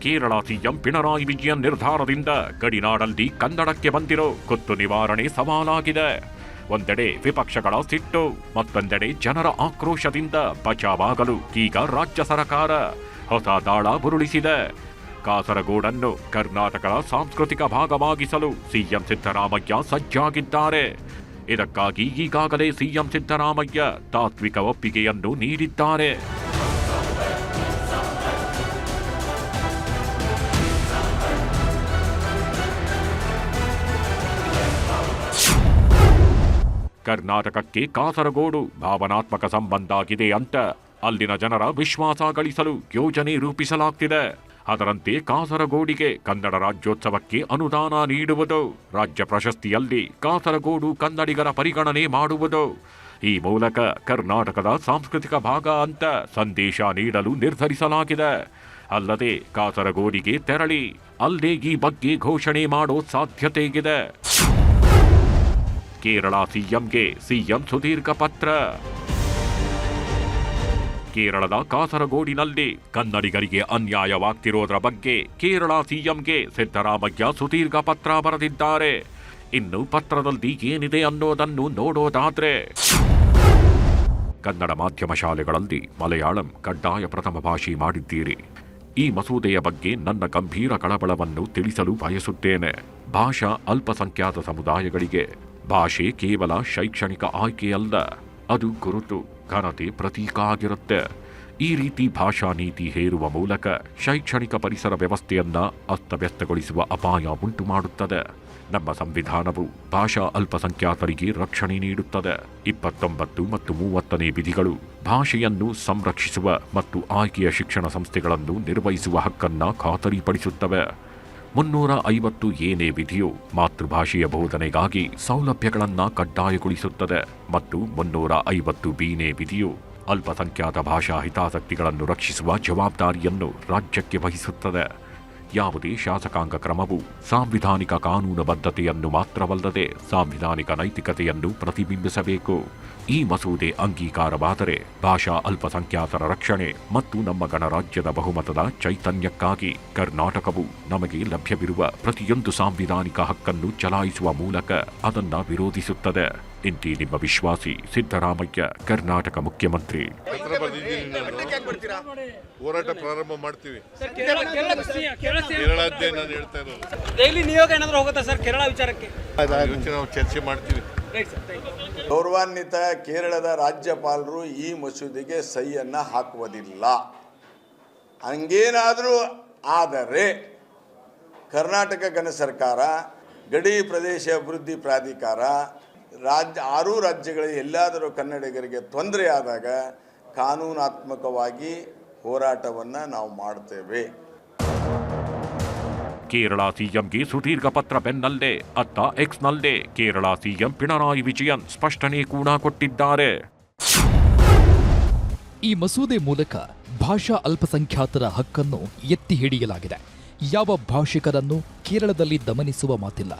ಕೇರಳ ಸಿಎಂ ಪಿಣರಾಯಿ ವಿಜಯನ್ ನಿರ್ಧಾರದಿಂದ ಗಡಿನಾಡಲ್ಲಿ ಕನ್ನಡಕ್ಕೆ ಬಂದಿರೋ ಕುತ್ತು ನಿವಾರಣೆ ಸವಾಲಾಗಿದೆ. ಒಂದೆಡೆ ವಿಪಕ್ಷಗಳ ಸಿಟ್ಟು, ಮತ್ತೊಂದೆಡೆ ಜನರ ಆಕ್ರೋಶದಿಂದ ಬಚಾವಾಗಲು ಈಗ ರಾಜ್ಯ ಸರ್ಕಾರ ಹೊಸ ದಾಳ ಬುರುಳಿಸಿದೆ. ಕಾಸರಗೋಡನ್ನು ಕರ್ನಾಟಕದ ಸಾಂಸ್ಕೃತಿಕ ಭಾಗವಾಗಿಸಲು ಸಿಎಂ ಸಿದ್ದರಾಮಯ್ಯ ಸಜ್ಜಾಗಿದ್ದಾರೆ. ಇದಕ್ಕಾಗಿ ಈಗಾಗಲೇ ಸಿಎಂ ಸಿದ್ದರಾಮಯ್ಯ ತಾತ್ವಿಕ ಒಪ್ಪಿಗೆಯನ್ನು ನೀಡಿದ್ದಾರೆ. ಕರ್ನಾಟಕಕ್ಕೆ ಕಾಸರಗೋಡು ಭಾವನಾತ್ಮಕ ಸಂಬಂಧ ಆಗಿದೆ ಅಂತ ಅಲ್ಲಿನ ಜನರ ವಿಶ್ವಾಸ ಗಳಿಸಲು ಯೋಜನೆ ರೂಪಿಸಲಾಗ್ತಿದೆ. ಅದರಂತೆ ಕಾಸರಗೋಡಿಗೆ ಕನ್ನಡ ರಾಜ್ಯೋತ್ಸವಕ್ಕೆ ಅನುದಾನ ನೀಡುವುದು, ರಾಜ್ಯ ಪ್ರಶಸ್ತಿಯಲ್ಲಿ ಕಾಸರಗೋಡು ಕನ್ನಡಿಗರ ಪರಿಗಣನೆ ಮಾಡುವುದು, ಈ ಮೂಲಕ ಕರ್ನಾಟಕದ ಸಾಂಸ್ಕೃತಿಕ ಭಾಗ ಅಂತ ಸಂದೇಶ ನೀಡಲು ನಿರ್ಧರಿಸಲಾಗಿದೆ. ಅಲ್ಲದೆ ಕಾಸರಗೋಡಿಗೆ ತೆರಳಿ ಅಲ್ಲೇ ಈ ಬಗ್ಗೆ ಘೋಷಣೆ ಮಾಡೋ ಸಾಧ್ಯತೆ ಇದೆ. ಕೇರಳ ಸಿಎಂಗೆ ಸಿಎಂ ಸುದೀರ್ಘ ಪತ್ರ. ಕೇರಳದ ಕಾಸರಗೋಡಿನಲ್ಲಿ ಕನ್ನಡಿಗರಿಗೆ ಅನ್ಯಾಯವಾಗ್ತಿರೋದ್ರ ಬಗ್ಗೆ ಕೇರಳ ಸಿಎಂಗೆ ಸಿದ್ದರಾಮಯ್ಯ ಸುದೀರ್ಘ ಪತ್ರ ಬರೆದಿದ್ದಾರೆ. ಇನ್ನು ಪತ್ರದಲ್ಲಿ ಏನಿದೆ ಅನ್ನೋದನ್ನು ನೋಡೋದಾದ್ರೆ, ಕನ್ನಡ ಮಾಧ್ಯಮ ಶಾಲೆಗಳಲ್ಲಿ ಮಲಯಾಳಂ ಕಡ್ಡಾಯ ಪ್ರಥಮ ಭಾಷೆ ಮಾಡಿದ್ದೀರಿ. ಈ ಮಸೂದೆಯ ಬಗ್ಗೆ ನನ್ನ ಗಂಭೀರ ಕಳವಳವನ್ನು ತಿಳಿಸಲು ಬಯಸುತ್ತೇನೆ. ಭಾಷಾ ಅಲ್ಪಸಂಖ್ಯಾತ ಸಮುದಾಯಗಳಿಗೆ ಭಾಷೆ ಕೇವಲ ಶೈಕ್ಷಣಿಕ ಆಯ್ಕೆಯಲ್ಲ, ಅದು ಗುರುತು, ಘನತೆ ಪ್ರತೀಕ ಆಗಿರುತ್ತೆ. ಈ ರೀತಿ ಭಾಷಾ ನೀತಿ ಹೇರುವ ಮೂಲಕ ಶೈಕ್ಷಣಿಕ ಪರಿಸರ ವ್ಯವಸ್ಥೆಯನ್ನ ಅಸ್ತವ್ಯಸ್ತಗೊಳಿಸುವ ಅಪಾಯ ಉಂಟು ಮಾಡುತ್ತದೆ. ನಮ್ಮ ಸಂವಿಧಾನವು ಭಾಷಾ ಅಲ್ಪಸಂಖ್ಯಾತರಿಗೆ ರಕ್ಷಣೆ ನೀಡುತ್ತದೆ. 29 ಮತ್ತು 30ನೇ ವಿಧಿಗಳು ಭಾಷೆಯನ್ನು ಸಂರಕ್ಷಿಸುವ ಮತ್ತು ಆಯ್ಕೆಯ ಶಿಕ್ಷಣ ಸಂಸ್ಥೆಗಳನ್ನು ನಿರ್ವಹಿಸುವ ಹಕ್ಕನ್ನ ಖಾತರಿಪಡಿಸುತ್ತವೆ. 350 ಏನೇ ವಿಧಿಯು ಮಾತೃಭಾಷೆಯ ಬೋಧನೆಗಾಗಿ ಸೌಲಭ್ಯಗಳನ್ನು ಕಡ್ಡಾಯಗೊಳಿಸುತ್ತದೆ ಮತ್ತು 350 ಬಿನೇ ವಿಧಿಯು ಅಲ್ಪಸಂಖ್ಯಾತ ಭಾಷಾ ಹಿತಾಸಕ್ತಿಗಳನ್ನು ರಕ್ಷಿಸುವ ಜವಾಬ್ದಾರಿಯನ್ನು ರಾಜ್ಯಕ್ಕೆ ವಹಿಸುತ್ತದೆ. ಯಾವುದೇ ಶಾಸಕಾಂಗ ಕ್ರಮವು ಸಾಂವಿಧಾನಿಕ ಕಾನೂನುಬದ್ಧತೆಯನ್ನು ಮಾತ್ರವಲ್ಲದೆ ಸಾಂವಿಧಾನಿಕ ನೈತಿಕತೆಯನ್ನು ಪ್ರತಿಬಿಂಬಿಸಬೇಕು. ಈ ಮಸೂದೆ ಅಂಗೀಕಾರವಾದರೆ ಭಾಷಾ ಅಲ್ಪಸಂಖ್ಯಾತರ ರಕ್ಷಣೆ ಮತ್ತು ನಮ್ಮ ಗಣರಾಜ್ಯದ ಬಹುಮತದ ಚೈತನ್ಯಕ್ಕಾಗಿ ಕರ್ನಾಟಕವು ನಮಗೆ ಲಭ್ಯವಿರುವ ಪ್ರತಿಯೊಂದು ಸಾಂವಿಧಾನಿಕ ಹಕ್ಕನ್ನು ಚಲಾಯಿಸುವ ಮೂಲಕ ಅದನ್ನು ವಿರೋಧಿಸುತ್ತದೆ. ಇಂತಿ ನಿಮ್ಮ ವಿಶ್ವಾಸಿ ಸಿದ್ದರಾಮಯ್ಯ, ಕರ್ನಾಟಕ ಮುಖ್ಯಮಂತ್ರಿ. ಪತ್ರ ಬರೆದಿದ್ದೀನಿ ನಾನು. ಹೋರಾಟ ಪ್ರಾರಂಭ ಮಾಡ್ತೀವಿ. ಕೇರಳದ್ದೇ ನಾನು ಹೇಳ್ತಾ ಇರೋದು. ಡೈಲಿ ನಿಯೋಗ ಏನಾದರೂ ಹೋಗುತ್ತಾ ಸರ್ ಕೇರಳ ವಿಚಾರಕ್ಕೆ? ನಾವು ಚರ್ಚೆ ಮಾಡ್ತೀವಿ. ಗೌರವಾನ್ವಿತ ಕೇರಳದ ರಾಜ್ಯಪಾಲರು ಈ ಮಸೂದೆಗೆ ಸಹಿಯನ್ನು ಹಾಕುವುದಿಲ್ಲ. ಹಂಗೇನಾದರೂ ಆದರೆ ಕರ್ನಾಟಕ ಗಣ ಸರ್ಕಾರ, ಗಡಿ ಪ್ರದೇಶ ಅಭಿವೃದ್ಧಿ ಪ್ರಾಧಿಕಾರ, 6 ರಾಜ್ಯಗಳ ಎಲ್ಲಾದರೂ ಕನ್ನಡಿಗರಿಗೆ ತೊಂದರೆ ಆದಾಗ ಕಾನೂನಾತ್ಮಕವಾಗಿ ಹೋರಾಟವನ್ನು ನಾವು ಮಾಡ್ತೇವೆ. ಕೇರಳ ಸಿಎಂಗೆ ಸುದೀರ್ಘ ಪತ್ರ ಬೆನ್ನಲ್ಲೇ ಅತ್ತ ಎಕ್ಸ್ನಲ್ಲೇ ಕೇರಳ ಸಿಎಂ ಪಿಣರಾಯಿ ವಿಜಯನ್ ಸ್ಪಷ್ಟನೆ ಕೂಡ ಕೊಟ್ಟಿದ್ದಾರೆ. ಈ ಮಸೂದೆ ಮೂಲಕ ಭಾಷಾ ಅಲ್ಪಸಂಖ್ಯಾತರ ಹಕ್ಕನ್ನು ಎತ್ತಿ ಹಿಡಿಯಲಾಗಿದೆ. ಯಾವ ಭಾಷಿಕರನ್ನು ಕೇರಳದಲ್ಲಿ ದಮನಿಸುವ ಮಾತಿಲ್ಲ.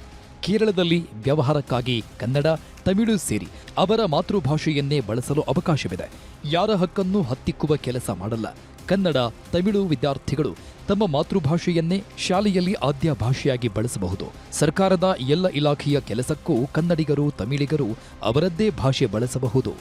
ಕೇರಳದಲ್ಲಿ ವ್ಯವಹಾರಕ್ಕಾಗಿ ಕನ್ನಡ, ತಮಿಳು ಸೇರಿ ಅವರ ಮಾತೃಭಾಷೆಯನ್ನೇ ಬಳಸಲು ಅವಕಾಶವಿದೆ. ಯಾರ ಹಕ್ಕನ್ನು ಹತ್ತಿಕ್ಕುವ ಕೆಲಸ ಮಾಡಲ್ಲ. ಕನ್ನಡ, ತಮಿಳು ವಿದ್ಯಾರ್ಥಿಗಳು ತಮ್ಮ ಮಾತೃಭಾಷೆಯನ್ನೇ ಶಾಲೆಯಲ್ಲಿ ಆದ್ಯ ಭಾಷೆಯಾಗಿ ಬಳಸಬಹುದು. ಸರ್ಕಾರದ ಎಲ್ಲ ಇಲಾಖೆಯ ಕೆಲಸಕ್ಕೂ ಕನ್ನಡಿಗರು, ತಮಿಳಿಗರು ಅವರದ್ದೇ ಭಾಷೆ ಬಳಸಬಹುದು.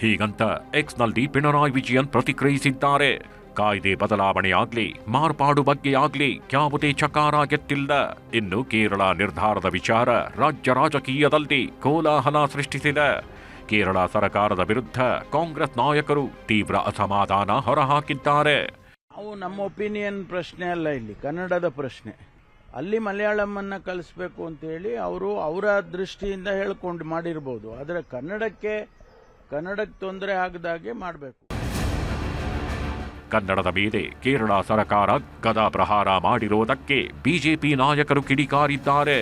ಹೀಗಂತ ಎಕ್ಸ್ನಲ್ಲಿ ಪಿಣರಾಯಿ ವಿಜಯನ್ ಪ್ರತಿಕ್ರಿಯಿಸಿದ್ದಾರೆ. ಕಾಯ್ದೆ ಬದಲಾವಣೆಯಾಗ್ಲಿ, ಮಾರ್ಪಾಡು ಬಗ್ಗೆಯಾಗ್ಲಿ ಯಾವುದೇ ಚಕಾರ ಎತ್ತಿಲ್ಲ. ಇನ್ನು ಕೇರಳ ನಿರ್ಧಾರದ ವಿಚಾರ ರಾಜ್ಯ ರಾಜಕೀಯದಲ್ಲಿ ಕೋಲಾಹಲ ಸೃಷ್ಟಿಸಿದೆ. ಕೇರಳ ಸರ್ಕಾರದ ವಿರುದ್ಧ ಕಾಂಗ್ರೆಸ್ ನಾಯಕರು ತೀವ್ರ ಅಸಮಾಧಾನ ಹೊರಹಾಕಿದ್ದಾರೆ. ಅವು ನಮ್ಮ ಒಪಿನಿಯನ್ ಪ್ರಶ್ನೆ ಅಲ್ಲ, ಇಲ್ಲಿ ಕನ್ನಡದ ಪ್ರಶ್ನೆ. ಅಲ್ಲಿ ಮಲಯಾಳಮನ್ನು ಕಲಿಸ್ಬೇಕು ಅಂತೇಳಿ ಅವರು ಅವರ ದೃಷ್ಟಿಯಿಂದ ಹೇಳ್ಕೊಂಡು ಮಾಡಿರ್ಬೋದು. ಆದರೆ ಕನ್ನಡಕ್ಕೆ ತೊಂದರೆ ಆಗದಾಗೆ ಮಾಡಬೇಕು. ಕನ್ನಡದ ಮೇಲೆ ಕೇರಳ ಸರ್ಕಾರ ಗದಾ ಪ್ರಹಾರ ಮಾಡಿರುವುದಕ್ಕೆ ಬಿಜೆಪಿ ನಾಯಕರು ಕಿಡಿಕಾರಿದ್ದಾರೆ.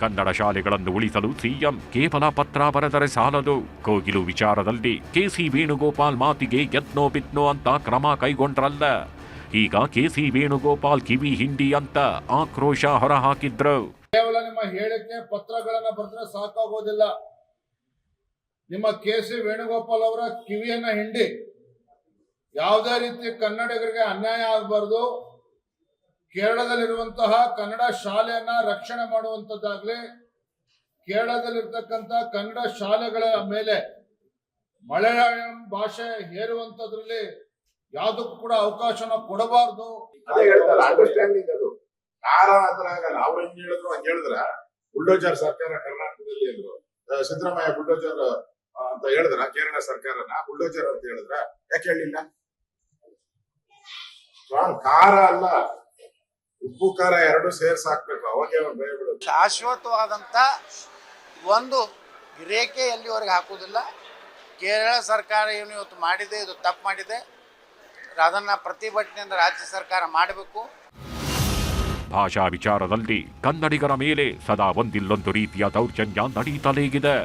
ಕನ್ನಡ ಶಾಲೆಗಳನ್ನು ಉಳಿಸಲು ಸಿಎಂ ಕೇವಲ ಪತ್ರ ಬರೆದರೆ ಸಾಲದು. ಕೋಗಿಲು ವಿಚಾರದಲ್ಲಿ ಕೆಸಿ ವೇಣುಗೋಪಾಲ್ ಮಾತಿಗೆ ಯತ್ನೋ ಬಿತ್ನೋ ಅಂತ ಕ್ರಮ ಕೈಗೊಂಡ್ರಲ್ಲ. ಈಗ ಕೆಸಿ ವೇಣುಗೋಪಾಲ್ ಕಿವಿ ಹಿಂಡಿ ಅಂತ ಆಕ್ರೋಶ ಹೊರಹಾಕಿದ್ರು. ಕೇವಲ ನಿಮ್ಮ ಹೇಳಿಕೆ ಪತ್ರಗಳನ್ನು ಬರೆದ್ರೆ ಸಾಕಾಗೋದಿಲ್ಲ. ನಿಮ್ಮ ಕೆಸಿ ವೇಣುಗೋಪಾಲ್ ಅವರ ಕಿವಿಯನ್ನ ಹಿಂಡಿ ಯಾವುದೇ ರೀತಿ ಕನ್ನಡಿಗರಿಗೆ ಅನ್ಯಾಯ ಆಗಬಾರ್ದು. ಕೇರಳದಲ್ಲಿರುವಂತಹ ಕನ್ನಡ ಶಾಲೆಯನ್ನ ರಕ್ಷಣೆ ಮಾಡುವಂಥದ್ದಾಗ್ಲಿ, ಕೇರಳದಲ್ಲಿರ್ತಕ್ಕಂಥ ಕನ್ನಡ ಶಾಲೆಗಳ ಮೇಲೆ ಮಲಯಾಳಂ ಭಾಷೆ ಹೇರುವಂಥದ್ರಲ್ಲಿ ಯಾವುದಕ್ಕೂ ಕೂಡ ಅವಕಾಶನ ಕೊಡಬಾರ್ದು. ಅದೇ ಹೇಳ್ತಾರೆ, ಅಂಡರ್ಸ್ಟ್ಯಾಂಡಿಂಗ್ ಅದು ಕಾರಣ ಆಗಲ್ಲ. ಅವ್ರು ಹೆಂಗ್ ಹೇಳಿದ್ರು ಹಂಗೆ ಹೇಳಿದ್ರ ಬುಲ್ಡೋಜರ್ ಸರ್ಕಾರ ಕರ್ನಾಟಕದಲ್ಲಿ ಅಂದ್ರು. ಸಿದ್ದರಾಮಯ್ಯ ಬುಲ್ಡೋಜರ್ ಅಂತ ಹೇಳಿದ್ರ ಕೇರಳ ಸರ್ಕಾರನ ಬುಲ್ಡೋಜರ್ ಅಂತ ಹೇಳಿದ್ರ ಯಾಕೆ ಹೇಳಿಲ್ಲ? ಖಾರ ಅಲ್ಲ, ಉಪ್ಪು ಖಾರ ಎರಡು ಸೇರ್ಸಿ ಹಾಕ್ಬೇಕು, ಅವಾಗೇ ಭಯ ಬಿಡೋದು. ಶಾಶ್ವತವಾದಂಥ ಒಂದು ರೇಖೆ ಎಲ್ಲಿವರೆಗೆ ಹಾಕುವುದಿಲ್ಲ. ಕೇರಳ ಸರ್ಕಾರ ಏನು ಇವತ್ತು ಮಾಡಿದೆ, ಇದು ತಪ್ಪು ಮಾಡಿದೆ. ಅದನ್ನು ಪ್ರತಿಭಟನೆಯಿಂದ ರಾಜ್ಯ ಸರ್ಕಾರ ಮಾಡಬೇಕು. ಭಾಷಾ ವಿಚಾರದಲ್ಲಿ ಕನ್ನಡಿಗರ ಮೇಲೆ ಸದಾ ಒಂದಿಲ್ಲೊಂದು ರೀತಿಯ ದೌರ್ಜನ್ಯ ನಡೀತಲೇ ಇದೆ.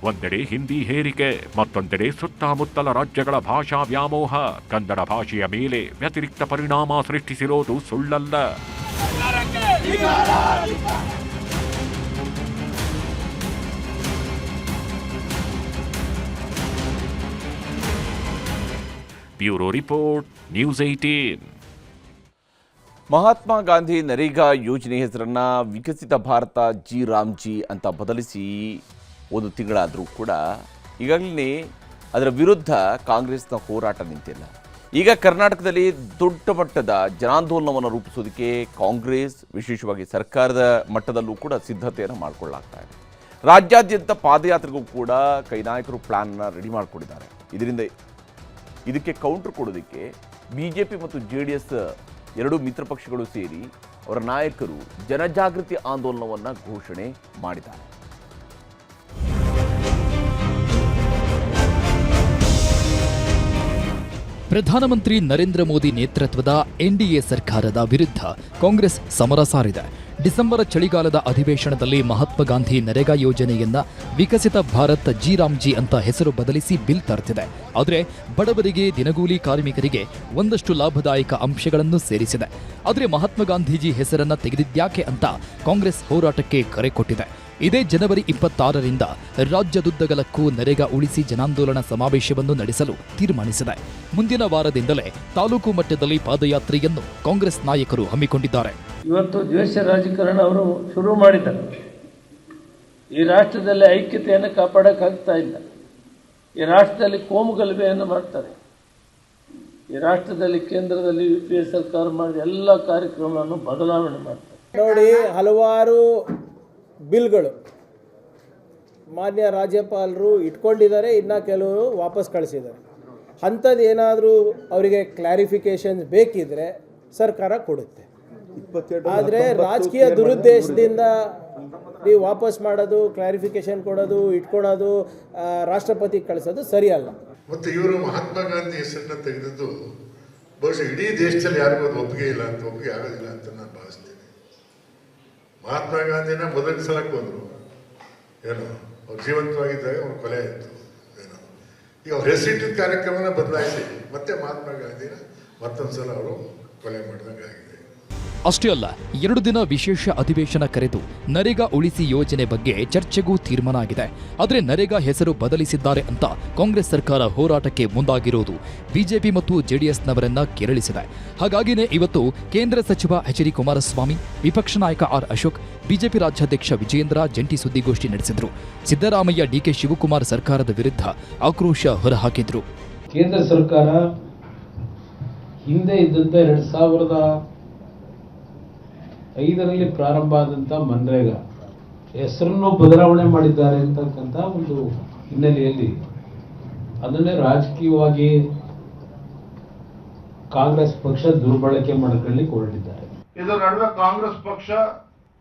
ಒಂದೆಡೆ ಹಿಂದಿ ಹೇರಿಕೆ, ಮತ್ತೊಂದೆಡೆ ಸುತ್ತಮುತ್ತಲ ರಾಜ್ಯಗಳ ಭಾಷಾ ವ್ಯಾಮೋಹ ಕನ್ನಡ ಭಾಷೆಯ ಮೇಲೆ ವ್ಯತಿರಿಕ್ತ ಪರಿಣಾಮ ಸೃಷ್ಟಿಸಿರೋದು ಸುಳ್ಳಲ್ಲ. Bureau report, news 18. Mahatma Gandhi NREGA ಯೋಜನೆ ಹೆಸರನ್ನ ವಿಕಸಿತ ಭಾರತ ಜಿ ರಾಮ್ಜಿ ಅಂತ ಬದಲಿಸಿ ಒಂದು ತಿಂಗಳಾದರೂ ಕೂಡ ಈಗಾಗಲೇ ಅದರ ವಿರುದ್ಧ ಕಾಂಗ್ರೆಸ್ನ ಹೋರಾಟ ನಿಂತಿಲ್ಲ. ಈಗ ಕರ್ನಾಟಕದಲ್ಲಿ ದೊಡ್ಡ ಮಟ್ಟದ ಜನಾಂದೋಲನವನ್ನು ರೂಪಿಸೋದಕ್ಕೆ ಕಾಂಗ್ರೆಸ್, ವಿಶೇಷವಾಗಿ ಸರ್ಕಾರದ ಮಟ್ಟದಲ್ಲೂ ಕೂಡ ಸಿದ್ಧತೆಯನ್ನು ಮಾಡಿಕೊಳ್ಳಲಾಗ್ತಾ ಇದೆ. ರಾಜ್ಯಾದ್ಯಂತ ಪಾದಯಾತ್ರೆಗೂ ಕೂಡ ಕೈ ನಾಯಕರು ಪ್ಲಾನ್ನ ರೆಡಿ ಮಾಡಿಕೊಂಡಿದ್ದಾರೆ. ಇದರಿಂದ ಇದಕ್ಕೆ ಕೌಂಟರ್ ಕೊಡೋದಕ್ಕೆ ಬಿಜೆಪಿ ಮತ್ತು ಜೆಡಿಎಸ್ ಎರಡೂ ಮಿತ್ರ ಪಕ್ಷಗಳು ಸೇರಿ ಅವರ ನಾಯಕರು ಜನಜಾಗೃತಿ ಆಂದೋಲನವನ್ನು ಘೋಷಣೆ ಮಾಡಿದ್ದಾರೆ. ಪ್ರಧಾನಮಂತ್ರಿ ನರೇಂದ್ರ ಮೋದಿ ನೇತೃತ್ವದ ಎನ್ಡಿಎ ಸರ್ಕಾರದ ವಿರುದ್ಧ ಕಾಂಗ್ರೆಸ್ ಸಮರ ಸಾರಿದೆ. ಡಿಸೆಂಬರ್ ಚಳಿಗಾಲದ ಅಧಿವೇಶನದಲ್ಲಿ ಮಹಾತ್ಮ ಗಾಂಧಿ ನರೇಗಾ ಯೋಜನೆಯನ್ನ ವಿಕಸಿತ ಭಾರತ್ ಜಿ ಅಂತ ಹೆಸರು ಬದಲಿಸಿ ಬಿಲ್ ತರ್ತಿದೆ. ಆದರೆ ಬಡವರಿಗೆ, ದಿನಗೂಲಿ ಕಾರ್ಮಿಕರಿಗೆ ಒಂದಷ್ಟು ಲಾಭದಾಯಕ ಅಂಶಗಳನ್ನು ಸೇರಿಸಿದೆ. ಆದರೆ ಮಹಾತ್ಮ ಗಾಂಧೀಜಿ ಹೆಸರನ್ನ ತೆಗೆದಿದ್ಯಾಕೆ ಅಂತ ಕಾಂಗ್ರೆಸ್ ಹೋರಾಟಕ್ಕೆ ಕರೆ ಕೊಟ್ಟಿದೆ. ಇದೇ ಜನವರಿ 26ರಿಂದ ರಾಜ್ಯದುದ್ದಗಲಕ್ಕೂ ನರೇಗಾ ಉಳಿಸಿ ಜನಾಂದೋಲನ ಸಮಾವೇಶವನ್ನು ನಡೆಸಲು ತೀರ್ಮಾನಿಸಿದೆ. ಮುಂದಿನ ವಾರದಿಂದಲೇ ತಾಲೂಕು ಮಟ್ಟದಲ್ಲಿ ಪಾದಯಾತ್ರೆಯನ್ನು ಕಾಂಗ್ರೆಸ್ ನಾಯಕರು ಹಮ್ಮಿಕೊಂಡಿದ್ದಾರೆ. ಇವತ್ತು ದ್ವೇಷ ರಾಜಕಾರಣ ಅವರು ಶುರು ಮಾಡಿದ್ದಾರೆ. ಈ ರಾಷ್ಟ್ರದಲ್ಲಿ ಐಕ್ಯತೆಯನ್ನು ಕಾಪಾಡೋಕ್ಕಾಗ್ತಾ ಇಲ್ಲ. ಈ ರಾಷ್ಟ್ರದಲ್ಲಿ ಕೋಮುಗಲಭೆಯನ್ನು ಮಾಡ್ತಾರೆ. ಈ ರಾಷ್ಟ್ರದಲ್ಲಿ ಕೇಂದ್ರದಲ್ಲಿ UPA ಸರ್ಕಾರ ಮಾಡಿ ಎಲ್ಲ ಕಾರ್ಯಕ್ರಮವನ್ನು ಬದಲಾವಣೆ ಮಾಡ್ತಾರೆ. ನೋಡಿ, ಹಲವಾರು ಬಿಲ್ಗಳು ಮಾನ್ಯ ರಾಜ್ಯಪಾಲರು ಇಟ್ಕೊಂಡಿದ್ದಾರೆ, ಇನ್ನು ಕೆಲವರು ವಾಪಸ್ ಕಳಿಸಿದ್ದಾರೆ. ಅಂಥದ್ದು ಏನಾದರೂ ಅವರಿಗೆ ಕ್ಲಾರಿಫಿಕೇಶನ್ ಬೇಕಿದ್ರೆ ಸರ್ಕಾರ ಕೊಡುತ್ತೆ. ಆದರೆ ರಾಜಕೀಯ ದುರುದ್ದೇಶದಿಂದ ನೀವು ವಾಪಸ್ ಮಾಡೋದು, ಕ್ಲಾರಿಫಿಕೇಶನ್ ಕೊಡೋದು, ಇಟ್ಕೊಳ್ಳೋದು, ರಾಷ್ಟ್ರಪತಿ ಕಳಿಸೋದು ಸರಿಯಲ್ಲ. ಮತ್ತು ಇವರು ಮಹಾತ್ಮ ಗಾಂಧಿ ಹೆಸರನ್ನ ತೆಗೆದದ್ದು ಬಹುಶಃ ಇಡೀ ದೇಶದಲ್ಲಿ ಯಾರಿಗೂ ಅದು ಒಪ್ಪಿಗೆ ಇಲ್ಲ ಅಂತ, ಒಪ್ಪಿಗೆ ಆಗೋದಿಲ್ಲ ಅಂತ ನಾನು ಭಾವಿಸ್ತೇನೆ. ಮಹಾತ್ಮ ಗಾಂಧಿನ ಮೊದಲ ಸಲ ಕೊಂದರು, ಏನು ಅವ್ರು ಜೀವಂತವಾಗಿದ್ದಾಗ ಅವ್ರ ಕೊಲೆ ಆಯಿತು. ಏನು ಈಗ ಅವ್ರು ಹೆಸರಿಟ್ಟಿದ್ದ ಕಾರ್ಯಕ್ರಮನ ಬದಲಾಯಿಸಿ ಮತ್ತೆ ಮಹಾತ್ಮ ಗಾಂಧಿನ ಮತ್ತೊಂದ್ಸಲ ಅವರು ಕೊಲೆ ಮಾಡಿದಂಗೆ ಆಗಿದೆ. ಅಷ್ಟೇ ಅಲ್ಲ, 2 ದಿನ ವಿಶೇಷ ಅಧಿವೇಶನ ಕರೆದು ನರೇಗಾ ಉಳಿಸಿ ಯೋಜನೆ ಬಗ್ಗೆ ಚರ್ಚೆಗೂ ತೀರ್ಮಾನ ಆಗಿದೆ. ಆದರೆ ನರೇಗಾ ಹೆಸರು ಬದಲಿಸಿದ್ದಾರೆ ಅಂತ ಕಾಂಗ್ರೆಸ್ ಸರ್ಕಾರ ಹೋರಾಟಕ್ಕೆ ಮುಂದಾಗಿರುವುದು ಬಿಜೆಪಿ ಮತ್ತು ಜೆಡಿಎಸ್ನವರನ್ನ ಕೆರಳಿಸಿದೆ. ಹಾಗಾಗಿನೇ ಇವತ್ತು ಕೇಂದ್ರ ಸಚಿವ ಎಚ್.ಡಿ. ಕುಮಾರಸ್ವಾಮಿ, ವಿಪಕ್ಷ ನಾಯಕ ಆರ್ ಅಶೋಕ್, ಬಿಜೆಪಿ ರಾಜ್ಯಾಧ್ಯಕ್ಷ ವಿಜಯೇಂದ್ರ ಜಂಟಿ ಸುದ್ದಿಗೋಷ್ಠಿ ನಡೆಸಿದ್ರು. ಸಿದ್ದರಾಮಯ್ಯ, ಡಿಕೆ ಶಿವಕುಮಾರ್ ಸರ್ಕಾರದ ವಿರುದ್ಧ ಆಕ್ರೋಶ ಹೊರಹಾಕಿದ್ರು. ಕೇಂದ್ರ ಸರ್ಕಾರ ಹಿಂದೆ ಇದ್ದಂಥ 2005ರಲ್ಲಿ ಪ್ರಾರಂಭ ಆದಂಥ ಮನ್ರೇಗಾ ಹೆಸರನ್ನು ಬದಲಾವಣೆ ಮಾಡಿದ್ದಾರೆ ಅಂತಕ್ಕಂಥ ಒಂದು ಹಿನ್ನೆಲೆಯಲ್ಲಿ ಅದನ್ನೇ ರಾಜಕೀಯವಾಗಿ ಕಾಂಗ್ರೆಸ್ ಪಕ್ಷ ದುರ್ಬಳಕೆ ಮಾಡಿಕೊಳ್ಳಲಿಕ್ಕೆ ಹೊರಟಿದ್ದಾರೆ. ಇದರ ನಡುವೆ ಕಾಂಗ್ರೆಸ್ ಪಕ್ಷ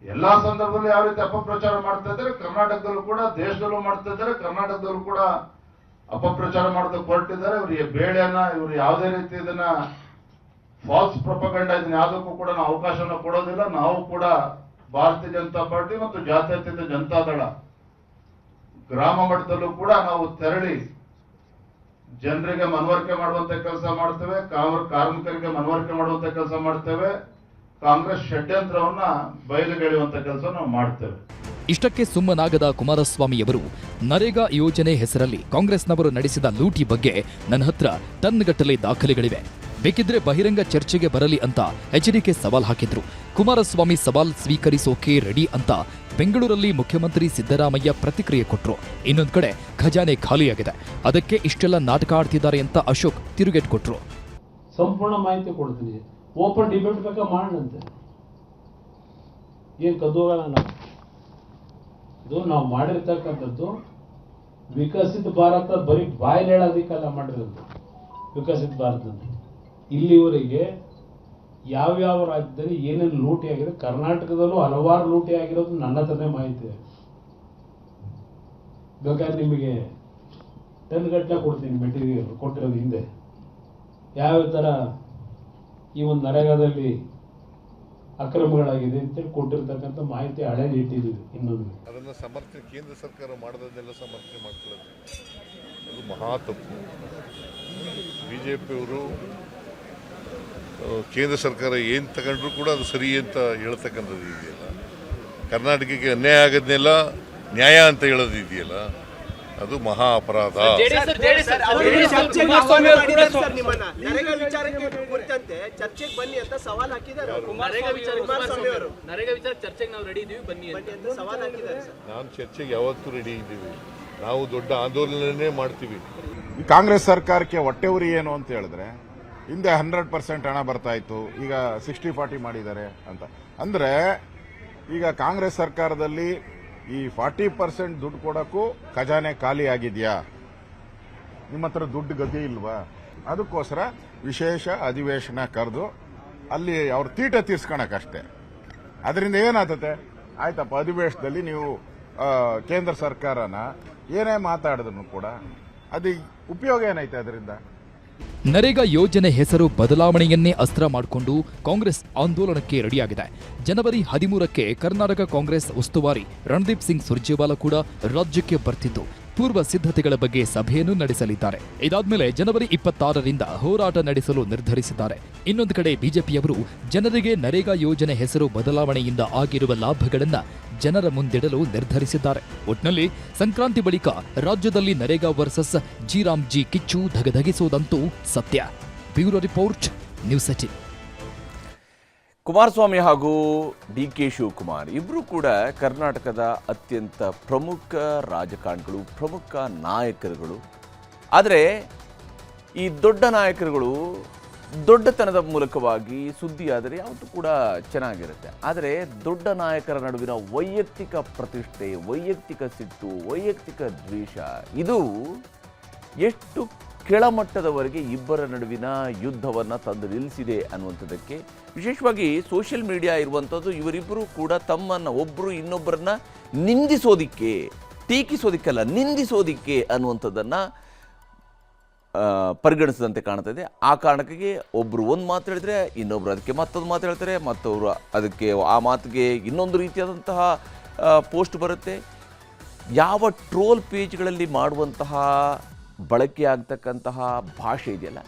ಎಲ್ಲಾ ಸಂದರ್ಭದಲ್ಲೂ ಯಾವ ರೀತಿ ಅಪಪ್ರಚಾರ ಮಾಡ್ತಾ ಇದ್ದಾರೆ, ಕರ್ನಾಟಕದಲ್ಲೂ ಕೂಡ, ದೇಶದಲ್ಲೂ ಮಾಡ್ತಾ ಇದ್ದಾರೆ. ಕರ್ನಾಟಕದಲ್ಲೂ ಕೂಡ ಅಪಪ್ರಚಾರ ಮಾಡೋದಕ್ಕೆ ಹೊರಟಿದ್ದಾರೆ. ಇವರಿಗೆ ಬೇಳೆಯನ್ನ, ಇವರು ಯಾವುದೇ ರೀತಿ ಇದನ್ನ ಫಾಲ್ಸ್ ಪ್ರೊಪಗಂಡ ಇದನ್ನ ಯಾವುದಕ್ಕೂ ಕೂಡ ನಾವು ಅವಕಾಶನ ಕೊಡೋದಿಲ್ಲ. ನಾವು ಕೂಡ ಭಾರತೀಯ ಜನತಾ ಪಾರ್ಟಿ ಮತ್ತು ಜಾತ್ಯತೀತ ಜನತಾದಳ ಗ್ರಾಮ ಮಟ್ಟದಲ್ಲೂ ಕೂಡ ನಾವು ತೆರಳಿ ಜನರಿಗೆ ಮನವರಿಕೆ ಮಾಡುವಂತ ಕೆಲಸ ಮಾಡ್ತೇವೆ, ಕಾರ್ಮಿಕರಿಗೆ ಮನವರಿಕೆ ಮಾಡುವಂತ ಕೆಲಸ ಮಾಡ್ತೇವೆ. ಕಾಂಗ್ರೆಸ್ ಷಡ್ಯಂತ್ರವನ್ನ ಬಯಲುಗೆಳೆಯುವಂತ ಕೆಲಸ ನಾವು ಮಾಡ್ತೇವೆ. ಇಷ್ಟಕ್ಕೆ ಸುಮ್ಮನಾಗದ ಕುಮಾರಸ್ವಾಮಿಯವರು ನರೇಗಾ ಯೋಜನೆ ಹೆಸರಲ್ಲಿ ಕಾಂಗ್ರೆಸ್ನವರು ನಡೆಸಿದ ಲೂಟಿ ಬಗ್ಗೆ ನನ್ನ ಹತ್ರ ಟನ್ಗಟ್ಟಲೆ ದಾಖಲೆಗಳಿವೆ, ಬೇಕಿದ್ರೆ ಬಹಿರಂಗ ಚರ್ಚೆಗೆ ಬರಲಿ ಅಂತ ಎಚ್ಡಿಕೆ ಸವಾಲ್ ಹಾಕಿದ್ರು. ಕುಮಾರಸ್ವಾಮಿ ಸವಾಲ್ ಸ್ವೀಕರಿಸೋಕೆ ರೆಡಿ ಅಂತ ಬೆಂಗಳೂರಲ್ಲಿ ಮುಖ್ಯಮಂತ್ರಿ ಸಿದ್ದರಾಮಯ್ಯ ಪ್ರತಿಕ್ರಿಯೆ ಕೊಟ್ರು. ಇನ್ನೊಂದು ಕಡೆ ಖಜಾನೆ ಖಾಲಿಯಾಗಿದೆ, ಅದಕ್ಕೆ ಇಷ್ಟೆಲ್ಲ ನಾಟಕ ಆಡ್ತಿದ್ದಾರೆ ಅಂತ ಅಶೋಕ್ ತಿರುಗೇಟ್ ಕೊಟ್ರು. ಸಂಪೂರ್ಣ ಮಾಹಿತಿ ಕೊಡ್ತೀನಿ, ಓಪನ್ ಡಿಬೇಟ್ ಬೇಕಾ ಮಾಡಂತೆ, ಏನ್ ಕದ್ದೋಗಲ್ಲ. ಇದು ನಾವು ಮಾಡಿರ್ತಕ್ಕಂಥದ್ದು ವಿಕಸಿತ ಭಾರತ ಬರೀ ಬಾಯಲ್ಲಿ ಹೇಳೋದಕ್ಕೆಲ್ಲ ಮಾಡಿರೋದು. ವಿಕಸಿತ ಭಾರತದಲ್ಲಿ ಇಲ್ಲಿವರೆಗೆ ಯಾವ್ಯಾವ ರಾಜ್ಯದಲ್ಲಿ ಏನೇನು ಲೂಟಿ ಆಗಿದೆ, ಕರ್ನಾಟಕದಲ್ಲೂ ಹಲವಾರು ಲೂಟಿ ಆಗಿರೋದು ನನ್ನ ಹತ್ರನೇ ಮಾಹಿತಿ ಇದೆ. ಬೇಕಾದ್ರೆ ನಿಮಗೆ ಟನ್ಗಟ್ಟಲೆ ಕೊಡ್ತೀನಿ ಮೆಟೀರಿಯಲ್ ಕೊಟ್ಟಿರೋದು. ಹಿಂದೆ ಯಾವ ಥರ ಈ ಒಂದು ನರೇಗಾದಲ್ಲಿ ಅಕ್ರಮಗಳಾಗಿದೆ ಅಂತೇಳಿ ಕೊಟ್ಟಿರ್ತಕ್ಕಂಥ ಮಾಹಿತಿ ಹಳೇದು ಇಟ್ಟಿದ್ದೀವಿ. ಇನ್ನೊಂದು ಅದನ್ನು ಸಮರ್ಥನೆ ಕೇಂದ್ರ ಸರ್ಕಾರ ಮಾಡೋದನ್ನೆಲ್ಲ ಸಮರ್ಥನೆ ಮಾಡ್ಕೊಳ್ಳೋದು ಅದು ಮಹಾ ತಪ್ಪು. ಬಿಜೆಪಿಯವರು ಕೇಂದ್ರ ಸರ್ಕಾರ ಏನು ತಗೊಂಡ್ರು ಕೂಡ ಅದು ಸರಿ ಅಂತ ಹೇಳ್ತಕ್ಕಂಥದ್ದು ಇದೆಯಲ್ಲ, ಕರ್ನಾಟಕಕ್ಕೆ ಅನ್ಯಾಯ ಆಗೋದನ್ನೆಲ್ಲ ನ್ಯಾಯ ಅಂತ ಹೇಳೋದು ಇದೆಯಲ್ಲ, ಅದು ಮಹಾ ಅಪರಾಧ. ನಾನು ಚರ್ಚೆಗೆ ಯಾವತ್ತೂ ರೆಡಿ ಇದ್ದೀವಿ. ನಾವು ದೊಡ್ಡ ಆಂದೋಲನನೇ ಮಾಡ್ತೀವಿ. ಕಾಂಗ್ರೆಸ್ ಸರ್ಕಾರಕ್ಕೆ ಹೊಟ್ಟೆ ಉರಿ ಏನು ಅಂತ ಹೇಳಿದ್ರೆ, ಹಿಂದೆ 100% ಹಣ ಬರ್ತಾ ಇತ್ತು, ಈಗ 60-40 ಮಾಡಿದ್ದಾರೆ ಅಂತ. ಅಂದ್ರೆ ಈಗ ಕಾಂಗ್ರೆಸ್ ಸರ್ಕಾರದಲ್ಲಿ ಈ 40% ದುಡ್ಡು ಕೊಡೋಕ್ಕೂ ಖಜಾನೆ ಖಾಲಿ ಆಗಿದೆಯಾ? ನಿಮ್ಮ ಹತ್ರ ದುಡ್ಡು ಗತಿ ಇಲ್ವಾ? ಅದಕ್ಕೋಸ್ಕರ ವಿಶೇಷ ಅಧಿವೇಶನ ಕರೆದು ಅಲ್ಲಿ ಅವ್ರ ತೀಟ ತೀರ್ಸ್ಕೊಳಕಷ್ಟೇ. ಅದರಿಂದ ಏನಾಗ್ತದೆ, ಆಯ್ತಪ್ಪ ಅಧಿವೇಶನದಲ್ಲಿ ನೀವು ಕೇಂದ್ರ ಸರ್ಕಾರನ ಏನೇ ಮಾತಾಡಿದ್ರು ಕೂಡ ಅದು ಉಪಯೋಗ ಏನೈತೆ ಅದರಿಂದ? ನರೇಗಾ ಯೋಜನೆ ಹೆಸರು ಬದಲಾವಣೆಯನ್ನೇ ಅಸ್ತ್ರ ಮಾಡಿಕೊಂಡು ಕಾಂಗ್ರೆಸ್ ಆಂದೋಲನಕ್ಕೆ ರೆಡಿಯಾಗಿದೆ. ಜನವರಿ 13ಕ್ಕೆ ಕರ್ನಾಟಕ ಕಾಂಗ್ರೆಸ್ ಉಸ್ತುವಾರಿ ರಣದೀಪ್ ಸಿಂಗ್ ಸುರ್ಜೇವಾಲಾ ಕೂಡ ರಾಜ್ಯಕ್ಕೆ ಬರ್ತಿದ್ದು ಪೂರ್ವ ಸಿದ್ಧತೆಗಳ ಬಗ್ಗೆ ಸಭೆಯನ್ನು ನಡೆಸಲಿದ್ದಾರೆ. ಇದಾದ್ಮೇಲೆ ಜನವರಿ 26ರಿಂದ ಹೋರಾಟ ನಡೆಸಲು ನಿರ್ಧರಿಸಿದ್ದಾರೆ. ಇನ್ನೊಂದು ಕಡೆ ಬಿಜೆಪಿಯವರು ಜನರಿಗೆ ನರೇಗಾ ಯೋಜನೆ ಹೆಸರು ಬದಲಾವಣೆಯಿಂದ ಆಗಿರುವ ಲಾಭಗಳನ್ನ ಜನರ ಮುಂದಿಡಲು ನಿರ್ಧರಿಸಿದ್ದಾರೆ. ಒಟ್ನಲ್ಲಿ ಸಂಕ್ರಾಂತಿ ಬಳಿಕ ರಾಜ್ಯದಲ್ಲಿ ನರೇಗಾ ವರ್ಸಸ್ ಜಿ ಕಿಚ್ಚು ಧಗಧಗಿಸುವುದಂತೂ ಸತ್ಯ. Bureau report, news 18. ಕುಮಾರಸ್ವಾಮಿ ಹಾಗೂ ಡಿ.ಕೆ. ಶಿವಕುಮಾರ್ ಇಬ್ಬರು ಕೂಡ ಕರ್ನಾಟಕದ ಅತ್ಯಂತ ಪ್ರಮುಖ ರಾಜಕಾರಣಿಗಳು, ಪ್ರಮುಖ ನಾಯಕರುಗಳು. ಆದರೆ ಈ ದೊಡ್ಡ ನಾಯಕರುಗಳು ದೊಡ್ಡತನದ ಮೂಲಕವಾಗಿ ಸುದ್ದಿಯಾದರೆ ಯಾವತ್ತೂ ಕೂಡ ಚೆನ್ನಾಗಿರುತ್ತೆ. ಆದರೆ ದೊಡ್ಡ ನಾಯಕರ ನಡುವಿನ ವೈಯಕ್ತಿಕ ಪ್ರತಿಷ್ಠೆ, ವೈಯಕ್ತಿಕ ಸಿಟ್ಟು, ವೈಯಕ್ತಿಕ ದ್ವೇಷ ಇದು ಎಷ್ಟು ಕೆಳಮಟ್ಟದವರೆಗೆ ಇಬ್ಬರ ನಡುವಿನ ಯುದ್ಧವನ್ನು ತಂದು ನಿಲ್ಲಿಸಿದೆ ಅನ್ನುವಂಥದ್ದಕ್ಕೆ ವಿಶೇಷವಾಗಿ ಸೋಷಿಯಲ್ ಮೀಡಿಯಾ ಇರುವಂಥದ್ದು. ಇವರಿಬ್ಬರು ಕೂಡ ತಮ್ಮನ್ನು ಒಬ್ಬರು ಇನ್ನೊಬ್ಬರನ್ನ ನಿಂದಿಸೋದಿಕ್ಕೆ, ಟೀಕಿಸೋದಿಕ್ಕಲ್ಲ ನಿಂದಿಸೋದಿಕ್ಕೆ ಅನ್ನುವಂಥದ್ದನ್ನು ಪರಿಗಣಿಸಿದಂತೆ ಕಾಣ್ತದೆ. ಆ ಕಾರಣಕ್ಕೆ ಒಬ್ಬರು ಒಂದು ಮಾತು ಹೇಳಿದ್ರೆ ಇನ್ನೊಬ್ರು ಅದಕ್ಕೆ ಮತ್ತೊಂದು ಮಾತು ಹೇಳ್ತಾರೆ, ಮತ್ತೊಬ್ಬರು ಅದಕ್ಕೆ ಆ ಮಾತಿಗೆ ಇನ್ನೊಂದು ರೀತಿಯಾದಂತಹ ಪೋಸ್ಟ್ ಬರುತ್ತೆ. ಯಾವ ಟ್ರೋಲ್ ಪೇಜ್ಗಳಲ್ಲಿ ಮಾಡುವಂತಹ ಬಳಕೆಯಾಗ್ತಕ್ಕಂತಹ ಭಾಷೆ ಇದೆಯಲ್ಲ,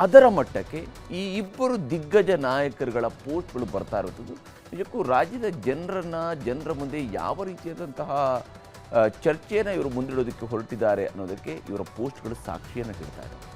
ಅದರ ಮಟ್ಟಕ್ಕೆ ಈ ಇಬ್ಬರು ದಿಗ್ಗಜ ನಾಯಕರುಗಳ ಪೋಸ್ಟ್ಗಳು ಬರ್ತಾ ಇರುತ್ತದೆ. ನಿಜಕ್ಕೂ ರಾಜ್ಯದ ಜನರ ಮುಂದೆ ಯಾವ ರೀತಿಯಾದಂತಹ ಚರ್ಚೆಯನ್ನು ಇವರು ಮುಂದಿಡೋದಕ್ಕೆ ಹೊರಟಿದ್ದಾರೆ ಅನ್ನೋದಕ್ಕೆ ಇವರ ಪೋಸ್ಟ್ಗಳು ಸಾಕ್ಷಿಯನ್ನು ನೀಡ್ತಾ ಇದ್ದಾರೆ.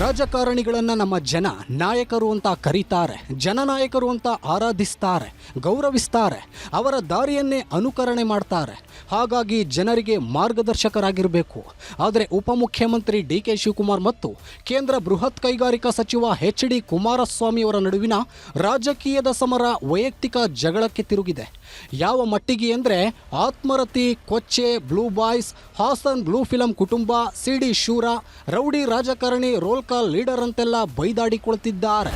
ರಾಜಕಾರಣಿಗಳನ್ನ ನಮ್ಮ ಜನ ನಾಯಕರು ಅಂತ ಕರೀತಾರೆ, ಜನನಾಯಕರು ಅಂತ ಆರಾಧಿಸ್ತಾರೆ, ಗೌರವಿಸ್ತಾರೆ, ಅವರ ದಾರಿಯನ್ನೇ ಅನುಕರಣೆ ಮಾಡ್ತಾರೆ. ಹಾಗಾಗಿ ಜನರಿಗೆ ಮಾರ್ಗದರ್ಶಕರಾಗಿರಬೇಕು. ಆದರೆ ಉಪಮುಖ್ಯಮಂತ್ರಿ ಡಿ.ಕೆ. ಶಿವಕುಮಾರ್ ಮತ್ತು ಕೇಂದ್ರ ಬೃಹತ್ ಕೈಗಾರಿಕಾ ಸಚಿವ ಎಚ್.ಡಿ. ಕುಮಾರಸ್ವಾಮಿ ಅವರ ನಡುವಿನ ರಾಜಕೀಯದ ಸಮರ ವೈಯಕ್ತಿಕ ಜಗಳಕ್ಕೆ ತಿರುಗಿದೆ. ಯಾವ ಮಟ್ಟಿಗೆ ಅಂದರೆ ಆತ್ಮರತಿ, ಕೊಚ್ಚೆ, blue boys, Hassan blue film ಕುಟುಂಬ, ಸಿಡಿ ಶೂರ, ರೌಡಿ ರಾಜಕಾರಣಿ, ರೋಲ್ ಕಾಲ್ ಲೀಡರ್ ಅಂತೆಲ್ಲ ಬೈದಾಡಿಕೊಳ್ತಿದ್ದಾರೆ.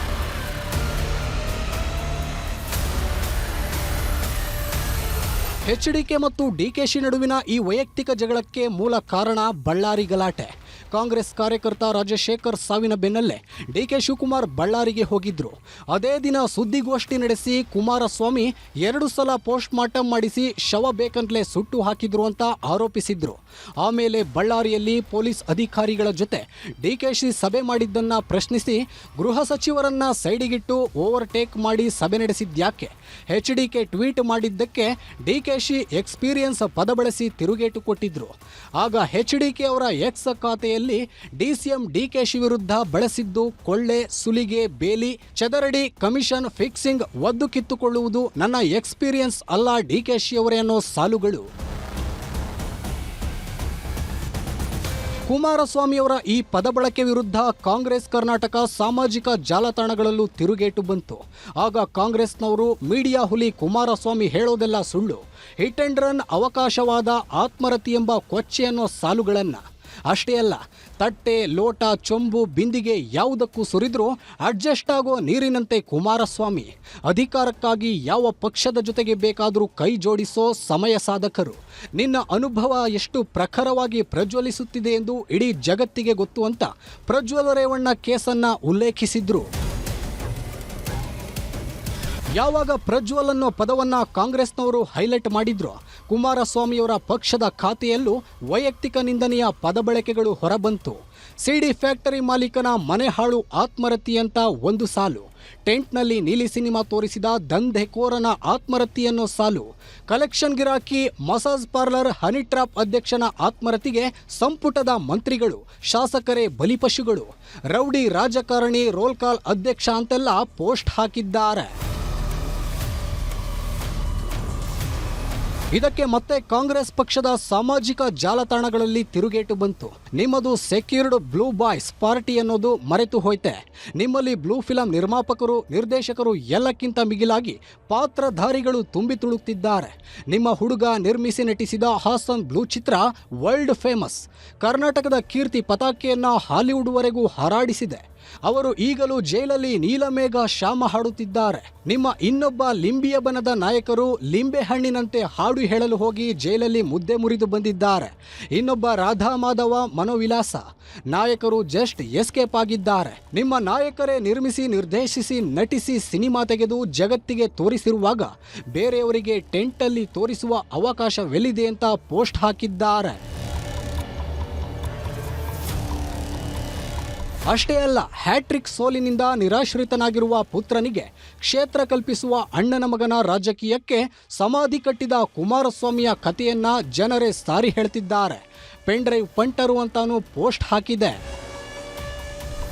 ಎಚ್.ಡಿ.ಕೆ. ಮತ್ತು ಡಿ.ಕೆ.ಶಿ ನಡುವಿನ ಈ ವೈಯಕ್ತಿಕ ಜಗಳಕ್ಕೆ ಮೂಲ ಕಾರಣ ಬಳ್ಳಾರಿ ಗಲಾಟೆ. ಕಾಂಗ್ರೆಸ್ ಕಾರ್ಯಕರ್ತ ರಾಜಶೇಖರ್ ಸಾವಿನ ಬೆನ್ನಲ್ಲೇ ಡಿ.ಕೆ. ಶಿವಕುಮಾರ್ ಬಳ್ಳಾರಿಗೆ ಹೋಗಿದ್ರು. ಅದೇ ದಿನ ಸುದ್ದಿಗೋಷ್ಠಿ ನಡೆಸಿ ಕುಮಾರಸ್ವಾಮಿ 2 ಸಲ ಪೋಸ್ಟ್ ಮಾರ್ಟಮ್ ಮಾಡಿಸಿ ಶವ ಬೇಕಂತಲೇ ಸುಟ್ಟು ಹಾಕಿದ್ರು ಅಂತ ಆರೋಪಿಸಿದ್ರು. ಆಮೇಲೆ ಬಳ್ಳಾರಿಯಲ್ಲಿ ಪೊಲೀಸ್ ಅಧಿಕಾರಿಗಳ ಜೊತೆ ಡಿ.ಕೆ.ಶಿ ಸಭೆ ಮಾಡಿದ್ದನ್ನ ಪ್ರಶ್ನಿಸಿ ಗೃಹ ಸಚಿವರನ್ನ ಸೈಡಿಗಿಟ್ಟು ಓವರ್ಟೇಕ್ ಮಾಡಿ ಸಭೆ ನಡೆಸಿದ್ಯಾಕೆ? ಎಚ್.ಡಿ.ಕೆ. ಟ್ವೀಟ್ ಮಾಡಿದ್ದಕ್ಕೆ ಡಿ.ಕೆ.ಶಿ ಎಕ್ಸ್ಪೀರಿಯನ್ಸ್ ಪದ ಬಳಸಿ ತಿರುಗೇಟು ಕೊಟ್ಟಿದ್ರು. ಆಗ ಎಚ್.ಡಿ.ಕೆ. ಅವರ ಎಕ್ಸ್ ಖಾತೆಯಲ್ಲಿ ಡಿಸಿಎಂ ಡಿ.ಕೆ.ಶಿ ವಿರುದ್ಧ ಬಳಸಿದ್ದು ಕೊಳ್ಳೆ, ಸುಲಿಗೆ, ಬೇಲಿ, ಚದರಡಿ, ಕಮಿಷನ್, ಫಿಕ್ಸಿಂಗ್, ಒದ್ದು ಕಿತ್ತುಕೊಳ್ಳುವುದು ನನ್ನ ಎಕ್ಸ್ಪೀರಿಯನ್ಸ್ ಅಲ್ಲ ಡಿ.ಕೆ.ಶಿ ಅವರೇ ಅನ್ನೋ ಸಾಲುಗಳು. ಕುಮಾರಸ್ವಾಮಿಯವರ ಈ ಪದ ಬಳಕೆ ವಿರುದ್ಧ ಕಾಂಗ್ರೆಸ್ ಕರ್ನಾಟಕ ಸಾಮಾಜಿಕ ಜಾಲತಾಣಗಳಲ್ಲೂ ತಿರುಗೇಟು ಬಂತು. ಆಗ ಕಾಂಗ್ರೆಸ್ನವರು ಮೀಡಿಯಾ ಹುಲಿ ಕುಮಾರಸ್ವಾಮಿ ಹೇಳೋದೆಲ್ಲ ಸುಳ್ಳು, ಹಿಟ್ ಅಂಡ್ ರನ್ ಅವಕಾಶವಾದ ಆತ್ಮರತಿ ಎಂಬ ಕೊಚ್ಚೆ ಅನ್ನೋ ಸಾಲುಗಳನ್ನು. ಅಷ್ಟೇ ಅಲ್ಲ, ತಟ್ಟೆ, ಲೋಟ, ಚೊಂಬು, ಬಿಂದಿಗೆ ಯಾವುದಕ್ಕೂ ಸುರಿದ್ರೂ ಅಡ್ಜಸ್ಟ್ ಆಗೋ ನೀರಿನಂತೆ ಕುಮಾರಸ್ವಾಮಿ. ಅಧಿಕಾರಕ್ಕಾಗಿ ಯಾವ ಪಕ್ಷದ ಜೊತೆಗೆ ಬೇಕಾದರೂ ಕೈ ಜೋಡಿಸೋ ಸಮಯ ಸಾಧಕರು. ನಿನ್ನ ಅನುಭವ ಎಷ್ಟು ಪ್ರಖರವಾಗಿ ಪ್ರಜ್ವಲಿಸುತ್ತಿದೆ ಎಂದು ಇಡೀ ಜಗತ್ತಿಗೆ ಗೊತ್ತು ಅಂತ ಪ್ರಜ್ವಲ ರೇವಣ್ಣ ಕೇಸನ್ನ ಉಲ್ಲೇಖಿಸಿದ್ರು. ಯಾವಾಗ ಪ್ರಜ್ವಲ್ ಅನ್ನೋ ಪದವನ್ನ ಕಾಂಗ್ರೆಸ್ನವರು ಹೈಲೈಟ್ ಮಾಡಿದ್ರು, ಕುಮಾರಸ್ವಾಮಿಯವರ ಪಕ್ಷದ ಖಾತೆಯಲ್ಲೂ ವೈಯಕ್ತಿಕ ನಿಂದನೆಯ ಪದ ಬಳಕೆಗಳು ಹೊರಬಂತು. ಸಿಡಿ ಫ್ಯಾಕ್ಟರಿ ಮಾಲೀಕನ ಮನೆ ಹಾಳು ಆತ್ಮರತಿ ಅಂತ ಒಂದು ಸಾಲು, ಟೆಂಟ್ನಲ್ಲಿ ನೀಲಿ ಸಿನಿಮಾ ತೋರಿಸಿದ ದಂಧೆಕೋರನ ಆತ್ಮರತಿ ಅನ್ನೋ ಸಾಲು, ಕಲೆಕ್ಷನ್ ಗಿರಾಕಿ, ಮಸಾಜ್ ಪಾರ್ಲರ್, ಹನಿ ಟ್ರಾಪ್ ಅಧ್ಯಕ್ಷನ ಆತ್ಮರತಿಗೆ ಸಂಪುಟದ ಮಂತ್ರಿಗಳು, ಶಾಸಕರೇ ಬಲಿಪಶುಗಳು, ರೌಡಿ ರಾಜಕಾರಣಿ, ರೋಲ್ ಕಾಲ್ ಅಧ್ಯಕ್ಷ ಅಂತೆಲ್ಲ ಪೋಸ್ಟ್ ಹಾಕಿದ್ದಾರೆ. ಇದಕ್ಕೆ ಮತ್ತೆ ಕಾಂಗ್ರೆಸ್ ಪಕ್ಷದ ಸಾಮಾಜಿಕ ಜಾಲತಾಣಗಳಲ್ಲಿ ತಿರುಗೇಟು ಬಂತು. ನಿಮ್ಮದು ಸೆಕ್ಯೂರ್ಡ್ ಬ್ಲೂ ಬಾಯ್ಸ್ ಪಾರ್ಟಿ ಅನ್ನೋದು ಮರೆತು ಹೋಯ್ತೆ. ನಿಮ್ಮಲ್ಲಿ ಬ್ಲೂ ಫಿಲಂ ನಿರ್ಮಾಪಕರು, ನಿರ್ದೇಶಕರು ಎಲ್ಲಕ್ಕಿಂತ ಮಿಗಿಲಾಗಿ ಪಾತ್ರಧಾರಿಗಳು ತುಂಬಿ ತುಳುಕ್ತಿದ್ದಾರೆ. ನಿಮ್ಮ ಹುಡುಗ ನಿರ್ಮಿಸಿ ನಟಿಸಿದ ಹಾಸನ್ ಬ್ಲೂ ಚಿತ್ರ ವರ್ಲ್ಡ್ ಫೇಮಸ್. ಕರ್ನಾಟಕದ ಕೀರ್ತಿ ಪತಾಕೆಯನ್ನ ಹಾಲಿವುಡ್ವರೆಗೂ ಹಾರಾಡಿಸಿದೆ. ಅವರು ಈಗಲೂ ಜೈಲಲ್ಲಿ ನೀಲಮೇಘ ಶ್ಯಾಮ ಹಾಡುತ್ತಿದ್ದಾರೆ. ನಿಮ್ಮ ಇನ್ನೊಬ್ಬ ಲಿಂಬಿಯ ಬನದ ನಾಯಕರು ಲಿಂಬೆ ಹಣ್ಣಿನಂತೆ ಹಾಡು ಹೇಳಲು ಹೋಗಿ ಜೈಲಲ್ಲಿ ಮುದ್ದೆ ಮುರಿದು ಬಂದಿದ್ದಾರೆ. ಇನ್ನೊಬ್ಬ ರಾಧಾ ಮಾಧವ ಮನೋವಿಲಾಸ ನಾಯಕರು ಜಸ್ಟ್ ಎಸ್ಕೇಪ್ ಆಗಿದ್ದಾರೆ. ನಿಮ್ಮ ನಾಯಕರೇ ನಿರ್ಮಿಸಿ, ನಿರ್ದೇಶಿಸಿ, ನಟಿಸಿ, ಸಿನಿಮಾ ತೆಗೆದು ಜಗತ್ತಿಗೆ ತೋರಿಸಿರುವಾಗ ಬೇರೆಯವರಿಗೆ ಟೆಂಟಲ್ಲಿ ತೋರಿಸುವ ಅವಕಾಶವೆಲ್ಲಿದೆ ಅಂತ ಪೋಸ್ಟ್ ಹಾಕಿದ್ದಾರೆ. ಅಷ್ಟೇ ಅಲ್ಲ, ಹ್ಯಾಟ್ರಿಕ್ ಸೋಲಿನಿಂದ ನಿರಾಶ್ರಿತನಾಗಿರುವ ಪುತ್ರನಿಗೆ ಕ್ಷೇತ್ರ ಕಲ್ಪಿಸುವ ಅಣ್ಣನ ಮಗನ ರಾಜಕೀಯಕ್ಕೆ ಸಮಾಧಿ ಕಟ್ಟಿದ ಕುಮಾರಸ್ವಾಮಿಯ ಕಥೆಯನ್ನ ಜನರೇ ಸಾರಿ ಹೇಳ್ತಿದ್ದಾರೆ. ಪೆಂಡ್ರೈವ್ ಪಂಟರು ಅಂತಾನೂ ಪೋಸ್ಟ್ ಹಾಕಿದೆ.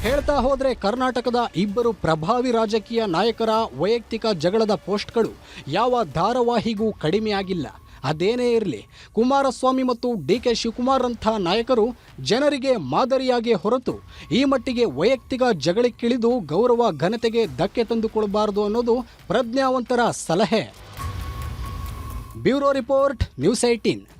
ಹೇಳ್ತಾ ಹೋದ್ರೆ ಕರ್ನಾಟಕದ ಇಬ್ಬರು ಪ್ರಭಾವಿ ರಾಜಕೀಯ ನಾಯಕರ ವೈಯಕ್ತಿಕ ಜಗಳದ ಪೋಸ್ಟ್ಗಳು ಯಾವ ಧಾರಾವಾಹಿಗೂ ಕಡಿಮೆಯಾಗಿಲ್ಲ. ಅದೇನೇ ಇರಲಿ, ಕುಮಾರಸ್ವಾಮಿ ಮತ್ತು ಡಿಕೆ ಶಿವಕುಮಾರ್ ಅಂಥ ನಾಯಕರು ಜನರಿಗೆ ಮಾದರಿಯಾಗಿ ಹೊರತು ಈ ಮಟ್ಟಿಗೆ ವೈಯಕ್ತಿಕ ಜಗಳಕ್ಕಿಳಿದು ಗೌರವ ಘನತೆಗೆ ಧಕ್ಕೆ ತಂದುಕೊಳ್ಬಾರದು ಅನ್ನೋದು ಪ್ರಜ್ಞಾವಂತರ ಸಲಹೆ. Bureau report, news 18.